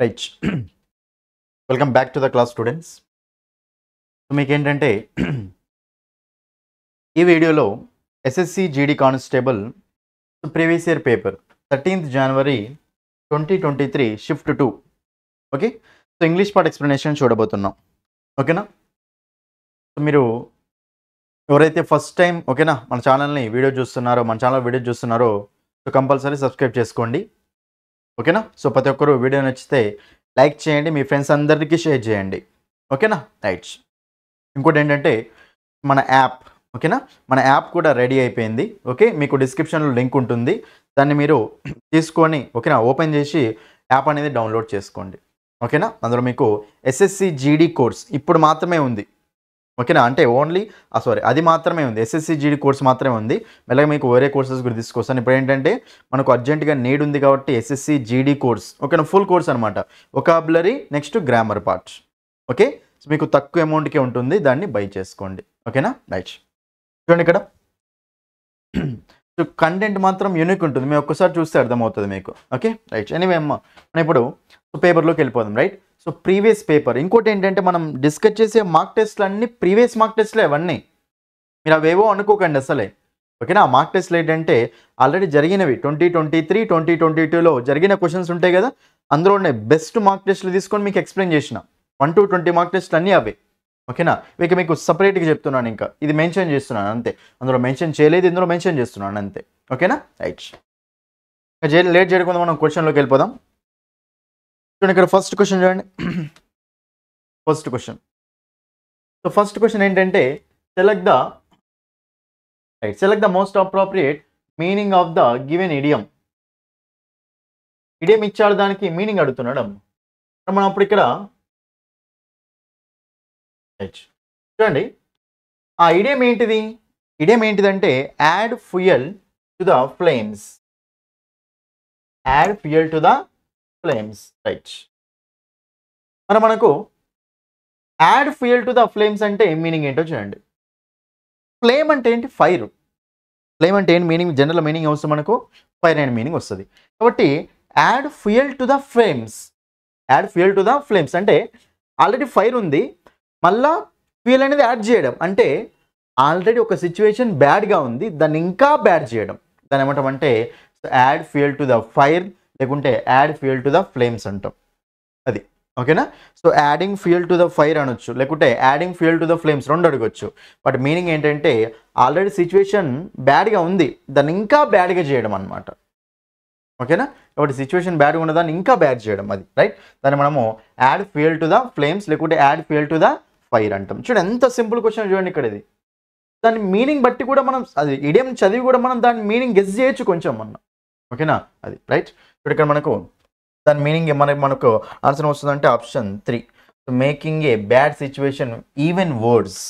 Right welcome back to the class students. So మీకు ఏంటంటే ఈ వీడియోలో SSC GD constable previous year paper 13th January 2023 shift 2 okay. So English part explanation చూడబోతున్నాం. ఓకేనా. So మీరు ఎవరైతే ఫస్ట్ టైం ఓకేనా మన ఛానల్ వీడియో చూస్తున్నారో సో కంపల్సరీ సబ్స్క్రైబ్ చేసుకోండి. ఓకేనా. సో ప్రతి ఒక్కరు వీడియో నచ్చితే లైక్ చేయండి, మీ ఫ్రెండ్స్ అందరికీ షేర్ చేయండి. ఓకేనా. రైట్. ఇంకోటి ఏంటంటే మన యాప్ ఓకేనా, మన యాప్ కూడా రెడీ అయిపోయింది. ఓకే, మీకు డిస్క్రిప్షన్లో లింక్ ఉంటుంది, దాన్ని మీరు తీసుకొని ఓకేనా ఓపెన్ చేసి యాప్ అనేది డౌన్లోడ్ చేసుకోండి. ఓకేనా. అందులో మీకు ఎస్ఎస్సి జీడీ కోర్స్ ఇప్పుడు మాత్రమే ఉంది. ఓకేనా. అంటే ఓన్లీ అది మాత్రమే ఉంది, ఎస్ఎస్సి జీడీ కోర్స్ మాత్రమే ఉంది. మెల్లగా మీకు వేరే కోర్సెస్ గురించి తీసుకొస్తాను. ఇప్పుడు ఏంటంటే మనకు అర్జెంటుగా నీడ్ ఉంది కాబట్టి ఎస్ఎస్సి జీడీ కోర్స్ ఓకేనా, ఫుల్ కోర్స్ అనమాట. Vocabulary next grammar part. Okay. So మీకు తక్కువ అమౌంట్కే ఉంటుంది, దాన్ని బై చేసుకోండి. ఓకేనా. రైట్. చూడండి ఇక్కడ సో కంటెంట్ మాత్రం యూనిక్ ఉంటుంది, మేము ఒక్కసారి చూస్తే అర్థమవుతుంది మీకు. ఓకే. రైట్. ఎనీవే అమ్మ మనం ఇప్పుడు పేపర్లోకి వెళ్ళిపోదాం. రైట్. So previous paper. ఇంకోటి ఏంటంటే మనం డిస్కస్ చేసే మార్క్ టెస్ట్లు అన్నీ ప్రీవియస్ మార్క్ టెస్ట్లే అవన్నీ, మీరు అవేవో అనుకోకండి అసలే. ఓకేనా. మార్క్ టెస్ట్లు ఏంటంటే ఆల్రెడీ జరిగినవి 2023 2022లో జరిగిన క్వశ్చన్స్ ఉంటాయి కదా, అందులోనే బెస్ట్ మార్క్ టెస్ట్లు తీసుకొని మీకు ఎక్స్ప్లెయిన్ చేసిన 1 to 20 మార్క్ టెస్ట్లు అన్నీ అవే. ఓకేనా. ఇక మీకు సపరేట్గా చెప్తున్నాను, ఇంకా ఇది మెన్షన్ చేస్తున్నాను అంతే, అందులో మెన్షన్ చేయలేదు, ఇందులో మెన్షన్ చేస్తున్నాను అంతే. ఓకేనా. రైట్. లేట్ చేయకుండా మనం క్వశ్చన్లోకి వెళ్ళిపోదాం. చూడండి ఇక్కడ ఫస్ట్ క్వశ్చన్ చూడండి. First question. So first question ఏంటంటే select the most appropriate meaning of the given idiom. Idiom ఇచ్చాడు, దానికి మీనింగ్ అడుగుతున్నాడు. మనం అప్పుడు ఇక్కడ చూడండి ఆ ఇడియం ఏంటిది. ఇడియం ఏంటిదంటే add fuel to the flames. Add fuel to the flames. Right. మనకు add fuel to the flames అంటే మీనింగ్ ఏంటో చూడండి. ఫ్లేమ్ అంటే ఏంటి? ఫైర్. ఫ్లేమ్ అంటే ఏంటి మీనింగ్? జనరల్ మీనింగ్ వస్తుంది మనకు ఫైర్ అనే మీనింగ్ వస్తుంది. కాబట్టి add fuel to the flames. Add fuel to the flames అంటే ఆల్రెడీ ఫైర్ ఉంది, మళ్ళా ఫ్యూయల్ అనేది యాడ్ చేయడం. అంటే ఆల్రెడీ ఒక సిచ్యువేషన్ బ్యాడ్గా ఉంది, దాన్ని ఇంకా బ్యాడ్ చేయడం, దాన్ని ఏమంటామంటే add fuel to the fire, లేకుంటే add fuel to the flames అంటాం. అది ఓకేనా. So adding fuel to the fire అనొచ్చు, లేకుంటే adding fuel to the flames, రెండు అడగొచ్చు. బట్ మీనింగ్ ఏంటంటే ఆల్రెడీ సిచ్యువేషన్ బ్యాడ్గా ఉంది, దాన్ని ఇంకా బ్యాడ్గా చేయడం అనమాట. ఓకేనా. కాబట్టి సిచ్యువేషన్ బ్యాడ్గా ఉన్నదాన్ని ఇంకా బ్యాడ్ చేయడం, అది రైట్. దాన్ని మనము add fuel to the flames లేకుంటే add fuel to the fire అంటాం. చూడండి ఎంత సింపుల్ క్వశ్చన్ చూడండి ఇక్కడ. ఇది దాని మీనింగ్ బట్టి కూడా మనం అది ఇడియం చదివి కూడా మనం దాని మీనింగ్ గెస్ చేయొచ్చు కొంచెం మనం. ఓకేనా. అది రైట్. ఇప్పుడు ఇక్కడ మనకు దాని మీనింగ్ మనకు ఆన్సర్ వస్తుందంటే option 3, making a bad situation even worse.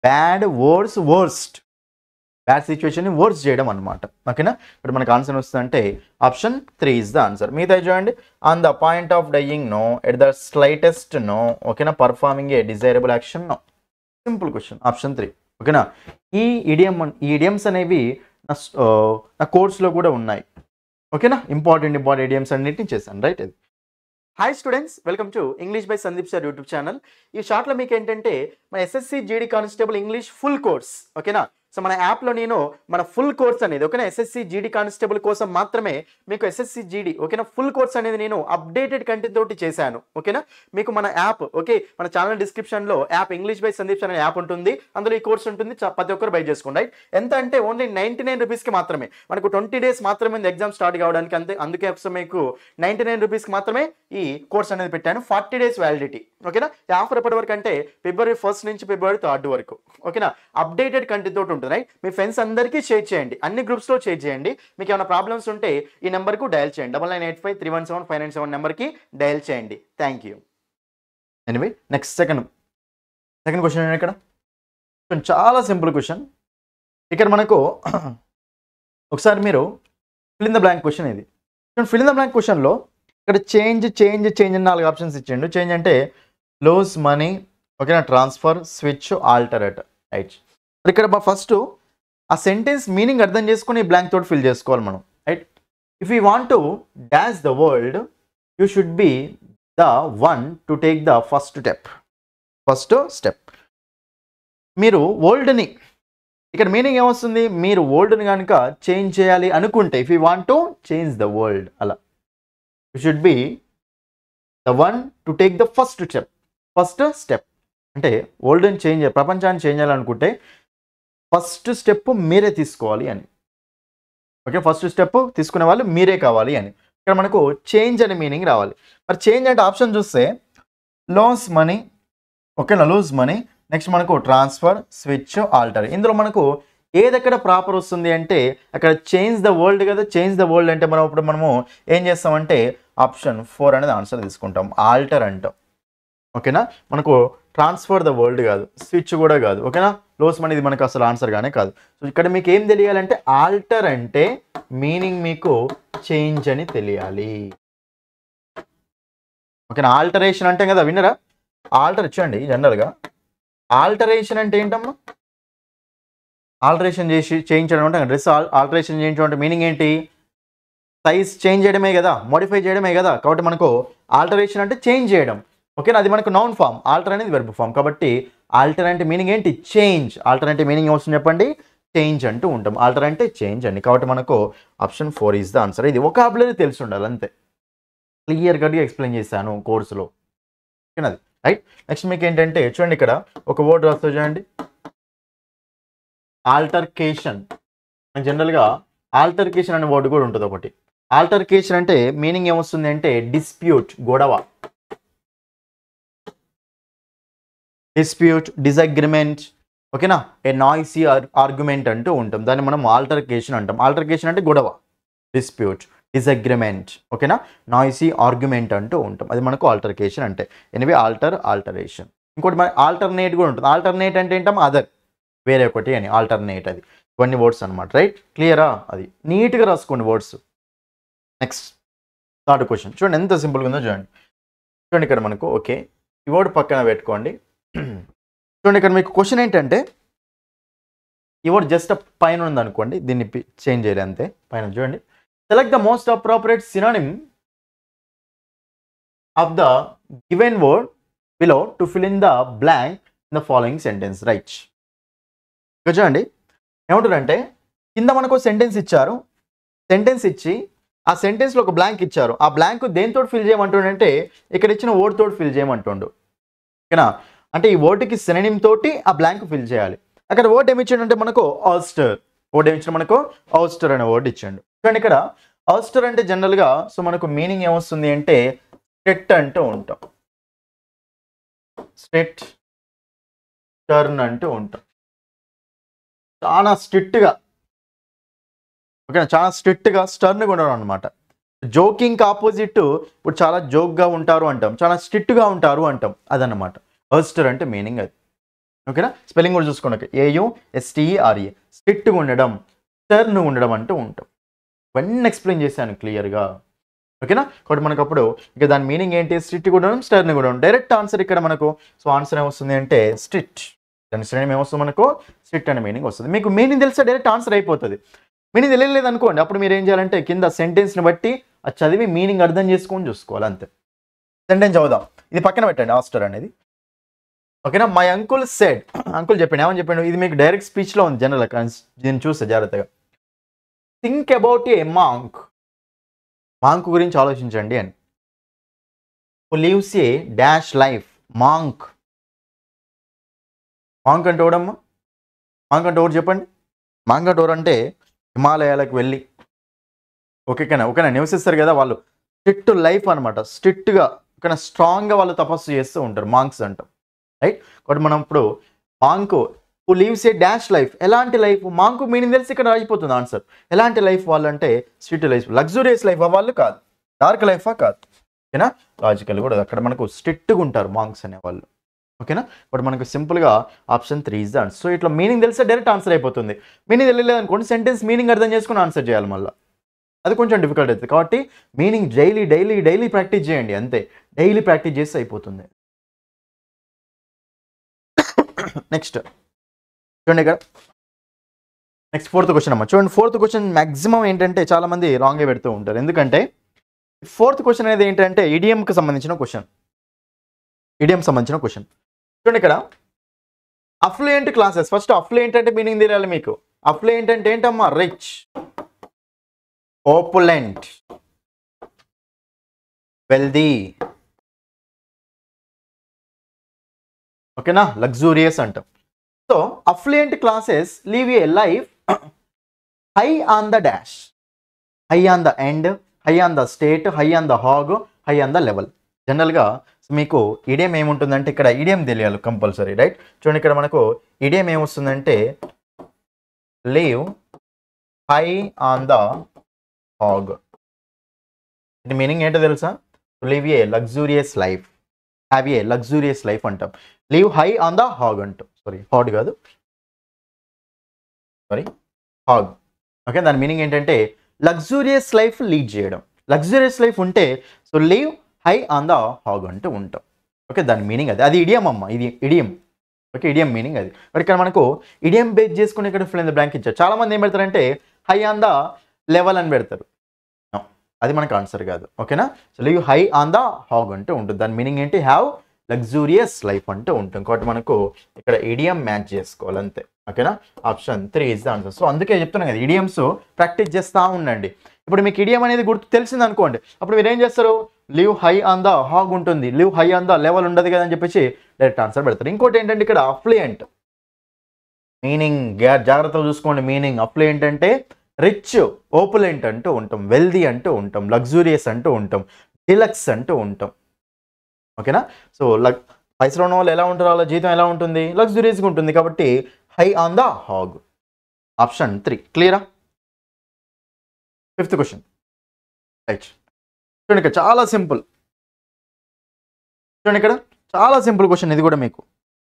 Bad worse worst, bad సిచ్యువేషన్ని వర్డ్స్ చేయడం అనమాట. ఓకేనా. ఇప్పుడు మనకు ఆన్సర్ వస్తుందంటే ఆప్షన్ 3 ఇస్ ద ఆన్సర్. మిగతా చూడండి. On the point of dying no, at the slightest no, ఓకేనా, performing a desirable action no. Simple question, option 3. ఓకేనా. ఈ ఇడియమ్స్ అనేవి నా కోర్సులో కూడా ఉన్నాయి. ఓకేనా. ఇంపార్టెంట్ ఇడియమ్స్ అన్నిటిని చేశాను. రైట్. అది hi students, welcome to English by Sandeep sir YouTube channel. ఈ షార్ట్లో మీకు ఏంటంటే మన SSC GD constable English full course. ఓకేనా. సో మన యాప్లో నేను మన ఫుల్ కోర్స్ అనేది ఓకేనా ఎస్ఎస్సి జీడీ కానిస్టేబుల్ కోసం మాత్రమే మీకు ఎస్ఎస్సి జీడీ ఓకేనా ఫుల్ కోర్స్ అనేది నేను అప్డేటెడ్ కంటెంట్ తోటి చేశాను. ఓకేనా. మీకు మన యాప్ ఓకే, మన ఛానల్ డిస్క్రిప్షన్లో app English by Sandeep sir అనే యాప్ ఉంటుంది, అందులో ఈ కోర్స్ ఉంటుంది, ప్రతి ఒక్కరు బై చేసుకోండి. రైట్. ఎంత అంటే ఓన్లీ 99 రూపీస్కి మాత్రమే. మనకు 20 days మాత్రమే ఎగ్జామ్ స్టార్ట్ కావడానికి, అందుకే మీకు 99 రూపీస్కి మాత్రమే ఈ కోర్స్ అనేది పెట్టాను. 40 days వ్యాలిడిటీ. ఓకేనా. ఈ ఆఫర్ ఎప్పటి వరకు అంటే February 1st నుంచి February 3rd వరకు. ఓకేనా. అప్డేటెడ్ కంటెంట్ తోటి ఉంటుంది. రైట్. మీ ఫ్రెండ్స్ అందరికీ షేర్ చేయండి, అన్ని గ్రూప్స్లో షేర్ చేయండి. మీకు ఏమైనా ప్రాబ్లమ్స్ ఉంటే ఈ నెంబర్కు డయల్ చేయండి, 9985317597 నెంబర్కి డయల్ చేయండి. Thank you. Anyway next second question ఇక్కడ చాలా సింపుల్ క్వశ్చన్. ఇక్కడ మనకు ఒకసారి మీరు fill in the blank question. ఇది ఫిల్ ఇన్ ద బ్లాంక్ క్వశ్చన్లో ఇక్కడ చేంజ్ అని 4 ఆప్షన్స్ ఇచ్చిండు. చేంజ్ అంటే లూజ్ మనీ, ఓకేనా, ట్రాన్స్ఫర్, స్విచ్, ఆల్టరేట్. రైట్. ఇక్కడ ఫస్ట్ ఆ సెంటెన్స్ మీనింగ్ అర్థం చేసుకుని బ్లాంక్ తోటి ఫిల్ చేసుకోవాలి మనం. Right. If you want to dash the world, you should be the one to take the first step. మీరు ఓల్డ్ని, ఇక్కడ మీనింగ్ ఏమొస్తుంది, మీరు ఓల్డ్ని కనుక చేంజ్ చేయాలి అనుకుంటే, if you want to change the world, అలా you should be the one to take the first step. అంటే వరల్డ్ని చేంజ్, ప్రపంచాన్ని చేంజ్ చేయాలనుకుంటే ఫస్ట్ స్టెప్ మీరే తీసుకోవాలి అని. ఓకే, ఫస్ట్ స్టెప్ తీసుకునే వాళ్ళు మీరే కావాలి అని. ఇక్కడ మనకు చేంజ్ అనే మీనింగ్ రావాలి. మరి చేంజ్ అంటే ఆప్షన్ చూస్తే లాస్ మనీ, ఓకేనా, లూజ్ మనీ, నెక్స్ట్ మనకు ట్రాన్స్ఫర్, స్విచ్, ఆల్టర్. ఇందులో మనకు ఏదెక్కడ ప్రాపర్ వస్తుంది అంటే అక్కడ చేంజ్ ద వరల్డ్ కదా. చేంజ్ ద వరల్డ్ అంటే మనము ఏం చేస్తామంటే ఆప్షన్ 4 అనేది ఆన్సర్ తీసుకుంటాం, ఆల్టర్ అంటాం. ఓకేనా, మనకు ట్రాన్స్ఫర్ ద వరల్డ్ కాదు, స్విచ్ కూడా కాదు. ఓకేనా, లోస్ మనీ ఇది మనకు అసలు ఆన్సర్ గానే కాదు. సో ఇక్కడ మీకు ఏం తెలియాలంటే ఆల్టర్ అంటే మీనింగ్ మీకు చేంజ్ అని తెలియాలి. ఓకేనా, ఆల్టరేషన్ అంటే కదా, విన్నరా? ఆల్టర్ ఇచ్చండి జనరల్గా. ఆల్టరేషన్ అంటే ఏంటమ్మా? ఆల్టరేషన్ చేసి చేంజ్ చేయడం అంటే, డ్రెస్ ఆల్టరేషన్ చేయించడం అంటే మీనింగ్ ఏంటి? సైజ్ చేంజ్ చేయడమే కదా, మోడిఫై చేయడమే కదా. కాబట్టి మనకు ఆల్టరేషన్ అంటే చేంజ్ చేయడం. ఓకేనా, అది మనకు నౌన్ ఫామ్, ఆల్టర్ అనేది వెర్బ్ ఫామ్. కాబట్టి ఆల్టర్ అంటే మీనింగ్ ఏంటి? చేంజ్. ఆల్టర్ అంటే మీనింగ్ ఏమొస్తుంది చెప్పండి? చేంజ్ అంటూ ఉంటాం. ఆల్టర్ అంటే చేంజ్ అండి. కాబట్టి మనకు ఆప్షన్ 4 ఈజ్ ద ఆన్సర్. ఇది వొకాబులరీ తెలిసి ఉండాలి అంతే, క్లియర్ కట్గా ఎక్స్ప్లెయిన్ చేశాను కోర్సులో. ఓకేనా, రైట్. నెక్స్ట్ మీకు ఏంటంటే చూడండి, ఇక్కడ ఒక వర్డ్ రాస్తా చూడండి, ఆల్టర్కేషన్. జనరల్గా ఆల్టర్కేషన్ అనే వర్డ్ కూడా ఉంటుంది ఒకటి. ఆల్టర్కేషన్ అంటే మీనింగ్ ఏమొస్తుంది అంటే డిస్ప్యూట్, గొడవ, డిస్ప్యూట్, డిసగ్రిమెంట్. ఓకేనా, ఏ నాయిసీ ఆర్గ్యుమెంట్ అంటూ ఉంటాం, దాన్ని మనం ఆల్టర్కేషన్ అంటాం. ఆల్టర్కేషన్ అంటే గొడవ, డిస్ప్యూట్, డిసగ్రిమెంట్. ఓకేనా, నాయిసీ ఆర్గ్యుమెంట్ అంటూ ఉంటాం, అది మనకు ఆల్టర్కేషన్ అంటే. Anyway alteration. ఇంకోటి మన ఆల్టర్నేట్ కూడా ఉంటుంది. ఆల్టర్నేట్ అంటే ఏంటం? అదర్, వేరే ఒకటి అని. ఆల్టర్నేట్ అది కొన్ని వర్డ్స్ అనమాట, రైట్? క్లియరా? అది నీట్గా రాసుకోండి వర్డ్స్. నెక్స్ట్ థర్డ్ క్వశ్చన్ చూడండి, ఎంత సింపుల్గా ఉందో చూడండి. చూడండి ఇక్కడ మనకు, ఓకే, ఈ వర్డ్ పక్కన పెట్టుకోండి. చూడండి ఇక్కడ మీకు క్వశ్చన్ ఏంటంటే, ఈ వర్డ్ జస్ట్ పైన ఉంది అనుకోండి, దీన్ని చేంజ్ చేయాలి అంతే. పైన చూడండి, select the most appropriate synonym of the given word below to fill in the blank in the following sentence, right. ఇక్కడ చూడండి ఏమంటారంటే, కింద మనకు సెంటెన్స్ ఇచ్చారు, సెంటెన్స్ ఇచ్చి ఆ సెంటెన్స్లో ఒక బ్లాంక్ ఇచ్చారు. ఆ బ్లాంక్ దేనితో ఫిల్ చేయమంటుండంటే ఇక్కడ ఇచ్చిన వర్డ్ తోటి ఫిల్ చేయమంటుండు. ఓకేనా, అంటే ఈ వర్డ్కి సినోనిమ్ తోటి ఆ బ్లాంక్ ఫిల్ చేయాలి. అక్కడ వర్డ్ ఏమి ఇచ్చాడంటే మనకు ఆల్స్టర్. వర్డ్ ఏమి ఇచ్చాడు మనకు? ఆల్స్టర్ అనే వర్డ్ ఇచ్చాడు. చూడండి ఇక్కడ ఆల్స్టర్ అంటే జనరల్గా సో మనకు మీనింగ్ ఏమొస్తుంది అంటే స్ట్రిక్ట్ అంటూ ఉంటాం, స్ట్రిక్ట్, టర్న్ అంటూ ఉంటాం, చాలా స్ట్రిక్ట్గా. ఓకేనా, చాలా స్ట్రిక్ట్గా, స్టర్న్గా ఉండడం అనమాట. జోకింగ్ ఆపోజిట్ ఇప్పుడు చాలా జోక్గా ఉంటారు అంటాం, చాలా స్ట్రిక్ట్గా ఉంటారు అంటాం, అదనమాట ఆల్స్టర్ అంటే మీనింగ్ అది. ఓకేనా, స్పెల్లింగ్ కూడా చూసుకోండి, AUSTERE, స్ట్రిక్ట్గా ఉండడం, స్టర్న్గా ఉండడం అంటూ ఉంటాం. ఇవన్నీ ఎక్స్ప్లెయిన్ చేశాను క్లియర్గా. ఓకేనా, కాబట్టి మనకు అప్పుడు ఇక దాని మీనింగ్ ఏంటి? స్ట్రిక్ట్గా ఉండడం, స్టర్న్గా ఉండడం. డైరెక్ట్ ఆన్సర్ ఇక్కడ మనకు. సో ఆన్సర్ ఏమొస్తుంది అంటే స్ట్రిక్ట్. దాని శ్రేణి ఏమొస్తుంది మనకు? స్ట్రిక్ట్ అనే మీనింగ్ వస్తుంది. మీకు మీనింగ్ తెలిస్తే డైరెక్ట్ ఆన్సర్ అయిపోతుంది. మీనింగ్ తెలియలేదు అనుకోండి, అప్పుడు మీరు ఏం చేయాలంటే కింద సెంటెన్స్ని బట్టి అది చదివి మీనింగ్ అర్థం చేసుకొని చూసుకోవాలి అంతే. సెంటెన్స్ చదువుదాం, ఇది పక్కన పెట్టండి ఆల్స్టర్ అనేది. ఓకేనా, మై అంకుల్ సెడ్, అంకుల్ చెప్పండి, ఏమని చెప్పండి? ఇది మీకు డైరెక్ట్ స్పీచ్లో ఉంది జనరల్గా, దీన్ని చూస్తే జాగ్రత్తగా. Think about a monk, monk గురించి ఆలోచించండి అని. Who lives A dash life, monk. Monk అంటే ఎవడమ్మా? మాంక్ అంటే ఎవరు చెప్పండి? మాంక్ అంటే ఎవరు అంటే హిమాలయాలకు వెళ్ళి ఓకేనా నివసిస్తారు కదా వాళ్ళు. స్ట్రిక్ట్ లైఫ్ అనమాట, స్ట్రిక్ట్గా ఓకేనా స్ట్రాంగ్గా వాళ్ళు తపస్సు చేస్తూ ఉంటారు, మాంక్స్ అంటాం, రైట్. కాబట్టి మనం ఇప్పుడు monk who leaves A dash life, ఎలాంటి లైఫ్? మాంకు మీనింగ్ తెలిసి ఇక్కడ అయిపోతుంది ఆన్సర్. ఎలాంటి లైఫ్ వాళ్ళు అంటే స్ట్రిక్ట్ లైఫ్, లగ్జూరియస్ లైఫ్ వాళ్ళు కాదు, డార్క్ లైఫా కాదు. ఓకేనా, లాజికల్ కూడా అక్కడ మనకు స్ట్రిక్ట్గా ఉంటారు మాంక్స్ అనేవాళ్ళు. ఓకేనా, బట్ మనకు సింపుల్గా option 3 is the answer. So ఇట్లా మీనింగ్ తెలిస్తే డైరెక్ట్ ఆన్సర్ అయిపోతుంది. మీనింగ్ తెలియలేదు అనుకోండి, సెంటెన్స్ మీనింగ్ అర్థం చేసుకుని ఆన్సర్ చేయాలి మళ్ళీ, అది కొంచెం డిఫికల్ట్ అవుతుంది. కాబట్టి మీనింగ్ డైలీ ప్రాక్టీస్ చేయండి అంతే, డైలీ ప్రాక్టీస్ చేస్తే అయిపోతుంది. నెక్స్ట్ చూడండి ఇక్కడ నెక్స్ట్ 4th క్వశ్చన్ అమ్మ. చూడండి 4th క్వశ్చన్ మ్యాక్సిమం ఏంటంటే చాలామంది రాంగే పెడుతూ ఉంటారు. ఎందుకంటే ఫోర్త్ క్వశ్చన్ అనేది ఏంటంటే ఇడియంకి సంబంధించిన క్వశ్చన్. ఇడియం సంబంధించిన క్వశ్చన్ చూడండి. ఇక్కడ అఫ్లుయెంట్ క్లాసెస్. ఫస్ట్ అఫ్లుయెంట్ అంటే మీనింగ్ తెలియాలి మీకు. అఫ్లుయెంట్ అంటే ఏంటమ్మా? రిచ్, ఓపులెంట్, వెల్దీ, ఓకేనా, లగ్జూరియస్ అంటాం. So affluent classes live A life high on the dash, high on the end, high on the state, high on the hog, high on the level. జనరల్గా మీకు idiom ఏముంటుందంటే ఇక్కడ idiom తెలియాలి compulsory, right? చూడండి ఇక్కడ మనకు idiom ఏమొస్తుందంటే live high on the hog. ఇది మీనింగ్ ఏంటో తెలుసా? Live a luxurious life, have a luxurious life అంటాం. Live high on the hog అంటాం. సారీ, హాగ్ కాదు, సారీ, హాగ్. ఓకే, దాని మీనింగ్ ఏంటంటే లగ్జూరియస్ లైఫ్ లీడ్ చేయడం. లగ్జూరియస్ లైఫ్ ఉంటే so live high on the hog అంటూ ఉంటాం. ఓకే, దాని మీనింగ్ అది. అది ఇడియం అమ్మ, ఇది ఇడియం. ఓకే, ఇడియం మీనింగ్ అది. బట్ ఇక్కడ మనకు ఇడియం బేస్ చేసుకుని ఇక్కడ ఫిల్ ఇన్ ద బ్లాంక్ ఇచ్చారు. చాలా మంది ఏం పెడతారంటే హై ఆన్ ద లెవెల్ అని పెడతారు. అది మనకు ఆన్సర్ కాదు. ఓకేనా? So live high on the hog అంటూ ఉంటుంది. దాని మీనింగ్ ఏంటి? హ్యావ్ లగ్జూరియస్ లైఫ్ అంటూ ఉంటుంది. కాబట్టి మనకు ఇక్కడ ఇడియం మ్యాచ్ చేసుకోవాలి అంతే. ఓకేనా? Option 3 is the answer. So అందుకే చెప్తున్నాను కదా, ఇడియమ్స్ ప్రాక్టీస్ చేస్తూ ఉండండి. ఇప్పుడు మీకు ఇడియం అనేది గుర్తు తెలిసింది అనుకోండి, అప్పుడు మీరు ఏం చేస్తారు? Live high on the hog ఉంటుంది, live high on the level ఉండదు కదా అని చెప్పేసి డైరెక్ట్ ఆన్సర్ పెడతారు. ఇంకోటి ఏంటంటే ఇక్కడ అఫ్లుయెంట్ మీనింగ్ జాగ్రత్తగా చూసుకోండి. మీనింగ్ అఫ్లుయెంట్ అంటే రిచ్, ఓపులెంట్ అంటూ ఉంటాం, వెల్దీ అంటూ ఉంటాం, లగ్జూరియస్ అంటూ ఉంటాం, డిలక్స్ అంటూ ఉంటాం. ఓకేనా? సో పైసలు ఉన్న వాళ్ళు ఎలా ఉంటారో వాళ్ళ జీతం ఎలా ఉంటుంది? లగ్జూరియస్గా ఉంటుంది. కాబట్టి high on the hog. Option 3 క్లియరా? 5th question right. చూడండి ఇక్కడ చాలా సింపుల్. చూడండి ఇక్కడ చాలా సింపుల్ క్వశ్చన్. ఇది కూడా మీకు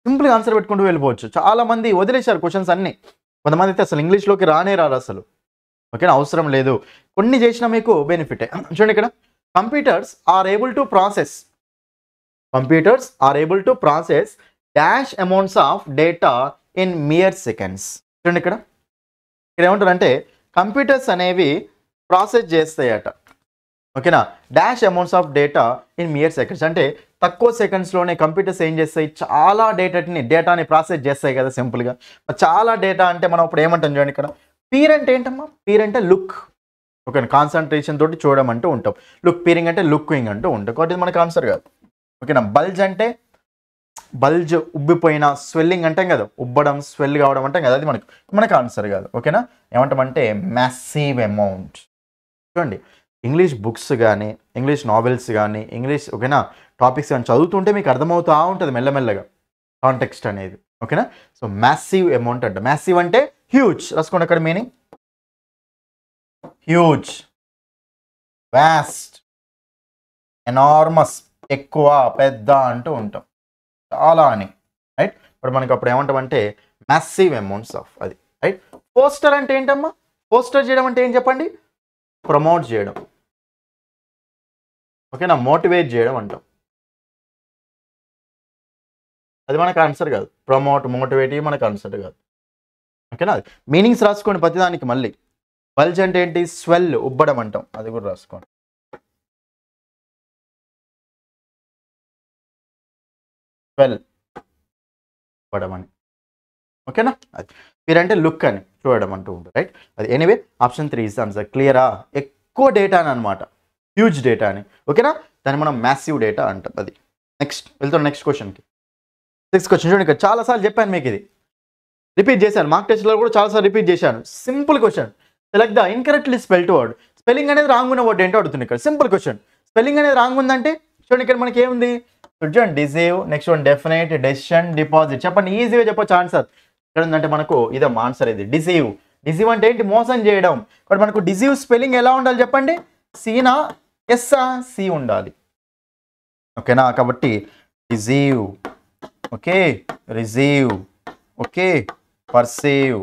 సింపుల్గా ఆన్సర్ పెట్టుకుంటూ వెళ్ళిపోవచ్చు. చాలా మంది వదిలేశారు క్వశ్చన్స్ అన్ని. కొంతమంది అయితే అసలు ఇంగ్లీష్లోకి రానే రారు అసలు. ఓకేనా? అవసరం లేదు. కొన్ని చేసినా మీకు బెనిఫిటే. చూడండి ఇక్కడ computers are able to process dash amounts of data in mere seconds. చూడండి ఇక్కడ ఏమంటారంటే కంప్యూటర్స్ అనేవి ప్రాసెస్ చేస్తాయట. ఓకేనా? Dash amounts of data in mere seconds అంటే తక్కువ సెకండ్స్లోనే కంప్యూటర్స్ ఏం చేస్తాయి? చాలా డేటాని ప్రాసెస్ చేస్తాయి కదా సింపుల్గా. చాలా డేటా అంటే మనం ఇప్పుడు ఏమంటాం చూడండి ఇక్కడ. పీర్ అంటే ఏంటమ్మా? పీర్ అంటే లుక్. ఓకేనా? కాన్సన్ట్రేషన్ తోటి చూడడం అంటూ ఉంటాం. పీరింగ్ అంటే లుకింగ్ అంటూ ఉంటాం. కాబట్టి మనకు ఆన్సర్ కాదు. ఓకేనా? బల్జ్ అంటే బల్జ్ ఉబ్బిపోయిన, స్వెల్లింగ్ అంటాం కదా, ఉబ్బడం, స్వెల్ కావడం అంటాం కదా, అది మనకు ఆన్సర్ కాదు. ఓకేనా? ఏమంటామంటే మ్యాసివ్ అమౌంట్. చూడండి ఇంగ్లీష్ బుక్స్ కానీ, ఇంగ్లీష్ నావెల్స్ కానీ, ఇంగ్లీష్ ఓకేనా టాపిక్స్ కానీ చదువుతుంటే మీకు అర్థమవుతూ ఉంటుంది మెల్లమెల్లగా కాంటెక్స్ట్ అనేది. ఓకేనా? సో మ్యాసివ్ అమౌంట్ అంట. మ్యాసివ్ అంటే హ్యూజ్. రాసుకోండి అక్కడ మీనింగ్. హ్యూజ్, వాస్ట్, ఎనార్మస్, ఎక్కువ, పెద్ద అంటూ ఉంటాం. చాలా అని, రైట్? ఇప్పుడు మనకి అప్పుడు ఏమంటామంటే మ్యాసివ్ అమౌంట్స్ ఆఫ్ అది, రైట్? పోస్టర్ అంటే ఏంటమ్మా? పోస్టర్ చేయడం అంటే ఏం చెప్పండి? ప్రమోట్ చేయడం. ఓకేనా? మోటివేట్ చేయడం అంటాం. అది మనకు ఆన్సర్ కాదు. ప్రమోట్, మోటివేట్ మనకు ఆన్సర్ కాదు. ఓకేనా? మీనింగ్స్ రాసుకోండి ప్రతిదానికి. మళ్ళీ బల్జ్ అంటే ఏంటి? స్వెల్, ఉబ్బడం అంటాం. అది కూడా రాసుకోండి. స్వెల్, ఉబ్బడం అని. ఓకేనా? అది మీరంటే లుక్ అని చూడడం అంటూ ఉంటుంది, రైట్? అది ఎనీవే ఆప్షన్ 3 ఇస్ ఆన్సర్. క్లియరా? ఎక్కువ డేటా అని అనమాట, హ్యూజ్ డేటా అని. ఓకేనా? దాన్ని మనం మ్యాసివ్ డేటా అంటాం. అది నెక్స్ట్ వెళ్తాం నెక్స్ట్ క్వశ్చన్కి. 6th క్వశ్చన్ చూడండి. ఇక్కడ చాలాసార్లు చెప్పాను మీకు, ఇది రిపీట్ చేశాను. మార్క్ టెస్ట్లో కూడా చాలాసార్లు రిపీట్ చేశాను. Simple question. Select the incorrectly spelled word. Spelling అనేది రాంగ్ ఉన్న వర్డ్ ఏంటో అడుగుతుంది ఇక్కడ. Simple question. స్పెల్లింగ్ అనేది రాంగ్ ఉందంటే చూడండి ఇక్కడ మనకి ఏముంది? చూడండి deserve, next one definite, decision, deposit. చెప్పండి, ఈజీగా చెప్పొచ్చు ఆన్సర్. ఇక్కడ ఉందంటే మనకు ఇదమ్మా ఆన్సర్. ఇది డిజీవ్. డిజీవ్ అంటే ఏంటి? మోసం చేయడం. బట్ మనకు డిజీవ్ స్పెల్లింగ్ ఎలా ఉండాలి చెప్పండి? సీనా, ఎస్సా, సి ఉండాలి. ఓకేనా? కాబట్టి డిజీవ్, ఓకే, రిసీవ్, ఓకే, పర్సీవ్.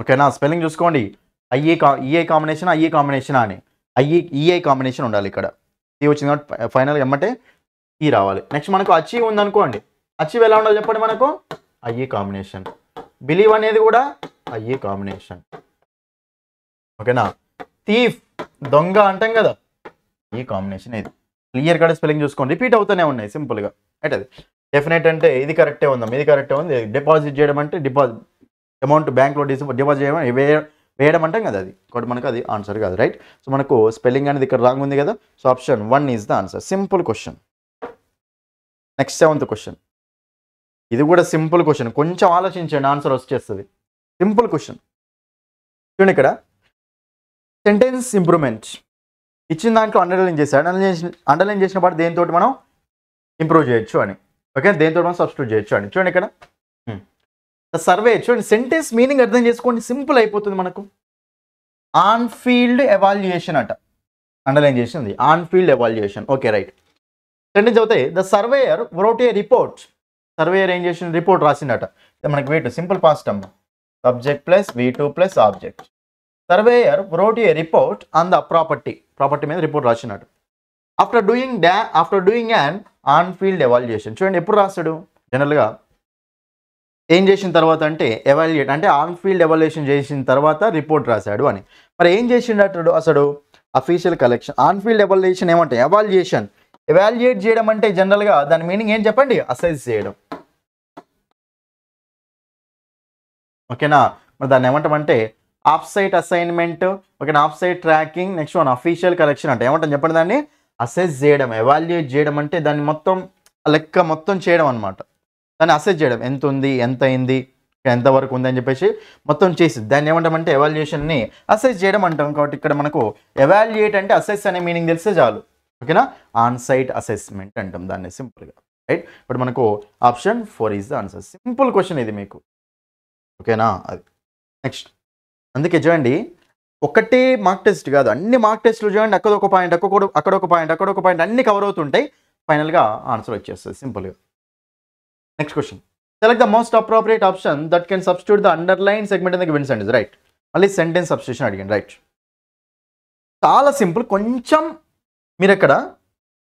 ఓకేనా? స్పెల్లింగ్ చూసుకోండి. ఈఏ కాంబినేషన్, ఐఏ కాంబినేషన్ అని. ఈఐ కాంబినేషన్ ఉండాలి ఇక్కడ. సి వచ్చింది కాబట్టి ఫైనల్గా ఏమంటే ఈ రావాలి. నెక్స్ట్ మనకు అచీవ్ ఉందనుకోండి. అచీవ్ ఎలా ఉండాలి చెప్పండి? మనకు ఐఏ కాంబినేషన్. బిలీవ్ అనేది కూడా ఈ కాంబినేషన్. ఓకేనా. థీఫ్ దొంగ అంటాం కదా, ఈ కాంబినేషన్ ఇది. క్లియర్ కట్ స్పెల్లింగ్ చూసుకోండి, రిపీట్ అవుతూనే ఉన్నాయి సింపుల్గా. అయితే అది డెఫినెట్ అంటే ఇది కరెక్టే ఉందాం, ఇది కరెక్టే ఉంది. డిపాజిట్ చేయడం అంటే డిపాజిట్ అమౌంట్ బ్యాంక్లో డిపాజిట్ చేయడం వేయడం అంటాం కదా, అది కాబట్టి మనకు అది ఆన్సర్ కాదు. రైట్. సో మనకు స్పెల్లింగ్ అనేది ఇక్కడ రాంగ్ ఉంది కదా. So option 1 is the answer. Simple question. Next 7th question. ఇది కూడా సింపుల్ క్వశ్చన్, కొంచెం ఆలోచించండి ఆన్సర్ వచ్చేస్తుంది. సింపుల్ క్వశ్చన్ చూడండి. ఇక్కడ సెంటెన్స్ ఇంప్రూవ్మెంట్ ఇచ్చిన దాంట్లో అండర్లైన్ చేశాడు. అండర్లైన్ చేసిన పాటు దేనితో మనం ఇంప్రూవ్ చేయొచ్చు అని. ఓకే, దేనితో మనం సబ్స్టిట్యూట్ చేయొచ్చు అని. చూడండి ఇక్కడ సర్వే. చూడండి సెంటెన్స్ మీనింగ్ అర్థం చేసుకోండి, సింపుల్ అయిపోతుంది మనకు. ఆన్ ఫీల్డ్ ఎవాల్యుయేషన్ అట అండర్లైన్ చేసింది, on field evaluation. Okay right. Sentence అవుతాయి. The surveyor wrote a report. Surveyor ఏం చేసిన రిపోర్ట్ రాసిందట. మనకి వెయిట్ సింపుల్ పాస్ట్ అమ్మ, subject plus V2 plus object. Surveyor wrote a report on the property మీద report రాసినట్టు. After doing an on field evaluation. చూడండి ఎప్పుడు రాస్తాడు జనరల్గా, ఏం చేసిన తర్వాత అంటే ఎవాల్యుయేట్ అంటే ఆన్ ఫీల్డ్ ఎవాల్యుయేషన్ చేసిన తర్వాత రిపోర్ట్ రాశాడు అని. మరి ఏం చేసిండటాడు అసలు official collection. On field evaluation ఏమంటే ఎవాల్యుయేషన్, ఎవాల్యుయేట్ చేయడం అంటే జనరల్గా దాని మీనింగ్ ఏం చెప్పండి, అసెస్ చేయడం. ఓకేనా. మరి దాన్ని ఏమంటామంటే ఆఫ్ సైట్ అసైన్మెంట్. ఓకేనా, off site tracking. Next one official collection అంటే ఏమంటాం చెప్పండి, దాన్ని అసెస్ చేయడం. ఎవాల్యుయేట్ చేయడం అంటే దాన్ని మొత్తం లెక్క మొత్తం చేయడం అనమాట. దాన్ని అసెస్ చేయడం, ఎంత ఉంది, ఎంత అయింది, ఎంతవరకు ఉంది అని చెప్పేసి మొత్తం చేసి దాన్ని ఏమంటామంటే ఎవాల్యుయేషన్ని అసెస్ చేయడం అంటాం. కాబట్టి ఇక్కడ మనకు ఎవాల్యుయేట్ అంటే అసెస్ అనే మీనింగ్ తెలిస్తే చాలు. ఓకేనా, ఆన్ సైట్ అసెస్మెంట్ అంటాం దాన్ని సింపుల్గా. రైట్. ఇప్పుడు మనకు option 4 is the answer. Simple question ఇది మీకు. ఓకేనా. అది నెక్స్ట్. అందుకే చూడండి ఒకటే మార్క్ టెస్ట్ కాదు, అన్ని మార్క్ టెస్ట్లు చూడండి, అక్కడ ఒక పాయింట్ అక్కడ ఒక పాయింట్ అన్ని కవర్ అవుతుంటాయి. ఫైనల్గా ఆన్సర్ వచ్చేస్తుంది సింపుల్గా. Next question. Select the most appropriate option that can substitute the underline segment in the given sentence. Right. మళ్ళీ సెంటెన్స్ సబ్స్టిట్యూషన్ అడిగాను. రైట్. చాలా సింపుల్. కొంచెం మీరు ఇక్కడ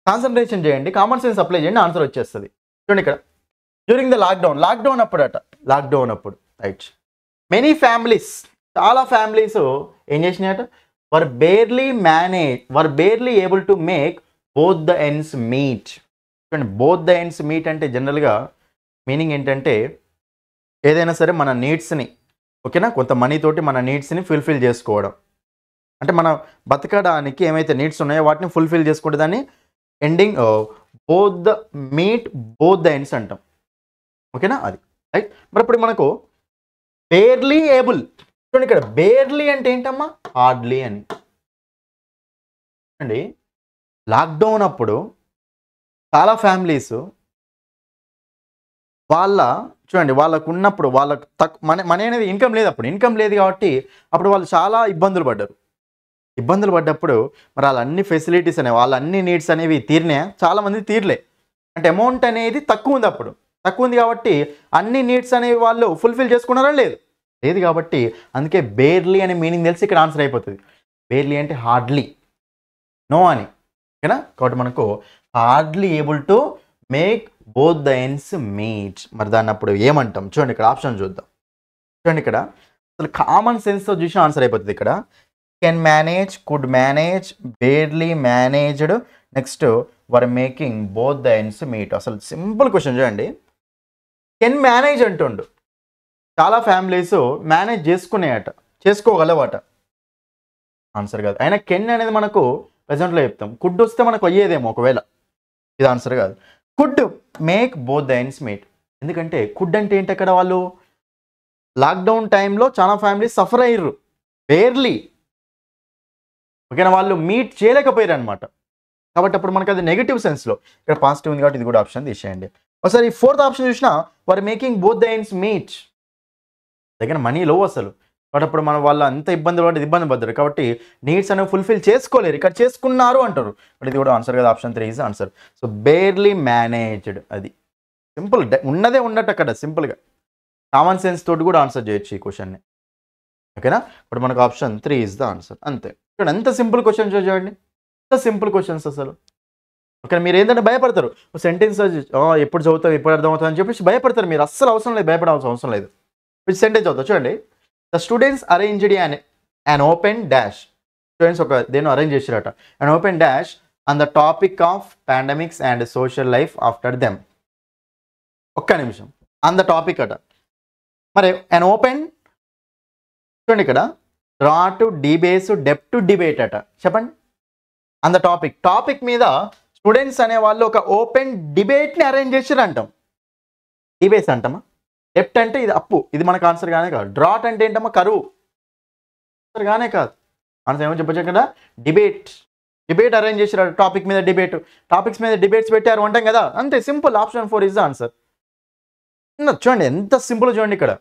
కాన్సన్ట్రేషన్ చేయండి, కామన్ సెన్స్ అప్లై చేయండి, ఆన్సర్ వచ్చేస్తుంది. చూడండి ఇక్కడ డ్యూరింగ్ ద లాక్డౌన్ అప్పుడు. రైట్. మెనీ ఫ్యామిలీస్, చాలా ఫ్యామిలీస్ ఏం చేసినాయట, were barely able to make both the ends meet. చూడండి బోత్ ద ఎండ్స్ మీట్ అంటే జనరల్గా మీనింగ్ ఏంటంటే ఏదైనా సరే మన నీడ్స్ని, ఓకేనా, కొంత మనీతోటి మన నీడ్స్ని ఫుల్ఫిల్ చేసుకోవడం. అంటే మనం బతకడానికి ఏమైతే నీడ్స్ ఉన్నాయో వాటిని ఫుల్ఫిల్ చేసుకుంటే దాన్ని ఎండింగ్ బోత్ ద ఎండ్స్ అంటాం. ఓకేనా. అది రైట్. మరి ఇప్పుడు మనకు బేర్లీ ఏబుల్. చూడండి ఇక్కడ బేర్లీ అంటే ఏంటమ్మా, హార్డ్లీ అని. అండి లాక్డౌన్ అప్పుడు చాలా ఫ్యామిలీస్ చూడండి వాళ్ళకు ఉన్నప్పుడు వాళ్ళకు మనీ అనేది ఇన్కమ్ లేదు, అప్పుడు ఇన్కమ్ లేదు కాబట్టి అప్పుడు వాళ్ళు చాలా ఇబ్బందులు పడ్డప్పుడు మరి వాళ్ళ అన్ని ఫెసిలిటీస్ అనేవి, వాళ్ళ అన్ని నీడ్స్ అనేవి తీరినాయా, చాలామంది తీరలే. అంటే అమౌంట్ అనేది తక్కువ ఉంది కాబట్టి అన్ని నీడ్స్ అనేవి వాళ్ళు ఫుల్ఫిల్ చేసుకున్నారా లేదు కాబట్టి అందుకే బేర్లీ అనే మీనింగ్ తెలిసి ఇక్కడ ఆన్సర్ అయిపోతుంది. బేర్లీ అంటే హార్డ్లీ, నో అని. ఓకేనా. కాబట్టి మనకు hardly able to make both the ends meet. మరి దాన్ని అప్పుడు ఏమంటాం చూడండి, ఇక్కడ ఆప్షన్ చూద్దాం. చూడండి ఇక్కడ అసలు కామన్ సెన్స్తో చూసిన ఆన్సర్ అయిపోతుంది. ఇక్కడ can manage, could manage, barely managed, next were making both the ends meet. అసలు సింపుల్ క్వశ్చన్ చూడండి. కెన్ మేనేజ్ అంటుండు, చాలా ఫ్యామిలీస్ మేనేజ్ చేసుకోగలవాట. ఆన్సర్ కాదు. అయినా కెన్ అనేది మనకు ప్రజెంట్లో చెప్తాం. కుడ్ వస్తే మనకు అయ్యేదేమో ఒకవేళ, ఇది ఆన్సర్ కాదు. Could make both the ends meet. ఎందుకంటే కుడ్ అంటే ఏంటి, అక్కడ వాళ్ళు లాక్డౌన్ టైంలో చాలా ఫ్యామిలీస్ సఫర్ అయ్యారు బేర్లీ. ఓకేనా, వాళ్ళు మీట్ చేయలేకపోయారు అనమాట. కాబట్టి అప్పుడు మనకు అది నెగిటివ్ సెన్స్లో, ఇక్కడ పాజిటివ్ ఉంది కాబట్టి ఇది కూడా ఆప్షన్ తీసేయండి. ఒకసారి 4th ఆప్షన్ చూసినా వర్ making both the ends meet. దగ్గర మనీ లో అసలు, కాబట్టి అప్పుడు మన వాళ్ళు అంత ఇబ్బంది పడ్డారు కాబట్టి నీడ్స్ అనేవి ఫుల్ఫిల్ చేసుకోలేరు, ఇక్కడ చేసుకున్నారు అంటారు. బట్ ఇది కూడా ఆన్సర్ కదా, option 3 is answer. So barely managed, అది సింపుల్, ఉన్నదే ఉన్నట్టు అక్కడ సింపుల్గా కామన్ సెన్స్ తోటి కూడా ఆన్సర్ చేయొచ్చు ఈ క్వశ్చన్ని. ఓకేనా. ఇప్పుడు మనకు ఆప్షన్ 3 ఈజ్ ద ఆన్సర్. అంతే. ఇక్కడ ఎంత సింపుల్ క్వశ్చన్స్ చూడండి, ఎంత సింపుల్ క్వశ్చన్స్ అసలు. ఓకే, మీరు ఏంటంటే భయపడతారు, సెంటెన్స్ ఎప్పుడు చదువుతావు ఎప్పుడు అర్థమవుతుంది అని చెప్పేసి భయపడతారు. మీరు అస్సలు అవసరం లేదు, భయపడాల్సిన అవసరం లేదు. విచ్ సెంటెన్స్ అవుతుంది చూడండి. The students arranged an open dash. Students ఒక దేని అరేంజ్ చేసిరట, an open dash on the topic of pandemics and social life after them. ఒక్క నిమిషం, ఆన్ ద టాపిక్ అట. మరి an ఓపెన్ చూడండి ఇక్కడ draw to debase depth to debate అట. చెప్పండి, ఆన్ ద టాపిక్ మీద స్టూడెంట్స్ అనే వాళ్ళు ఒక ఓపెన్ డిబేట్ని అరేంజ్ చేసిరు అంటాం. డిబేట్స్ అంటామా? డెప్త్ అంటే ఇది అప్పు, ఇది మనకు ఆన్సర్ గానే కాదు. డ్రాట్ అంటే ఏంటమ్మా? కరువు. ఆన్సర్ గానే కాదు. ఆన్సర్ ఏమో చెప్పచ్చు కదా, డిబేట్ అరేంజ్ చేసినారు. టాపిక్ మీద టాపిక్స్ మీద డిబేట్స్ పెట్టారు అంటాం కదా, అంతే simple. Option 4 is the answer. చూడండి ఎంత సింపుల్ చూడండి. ఇక్కడ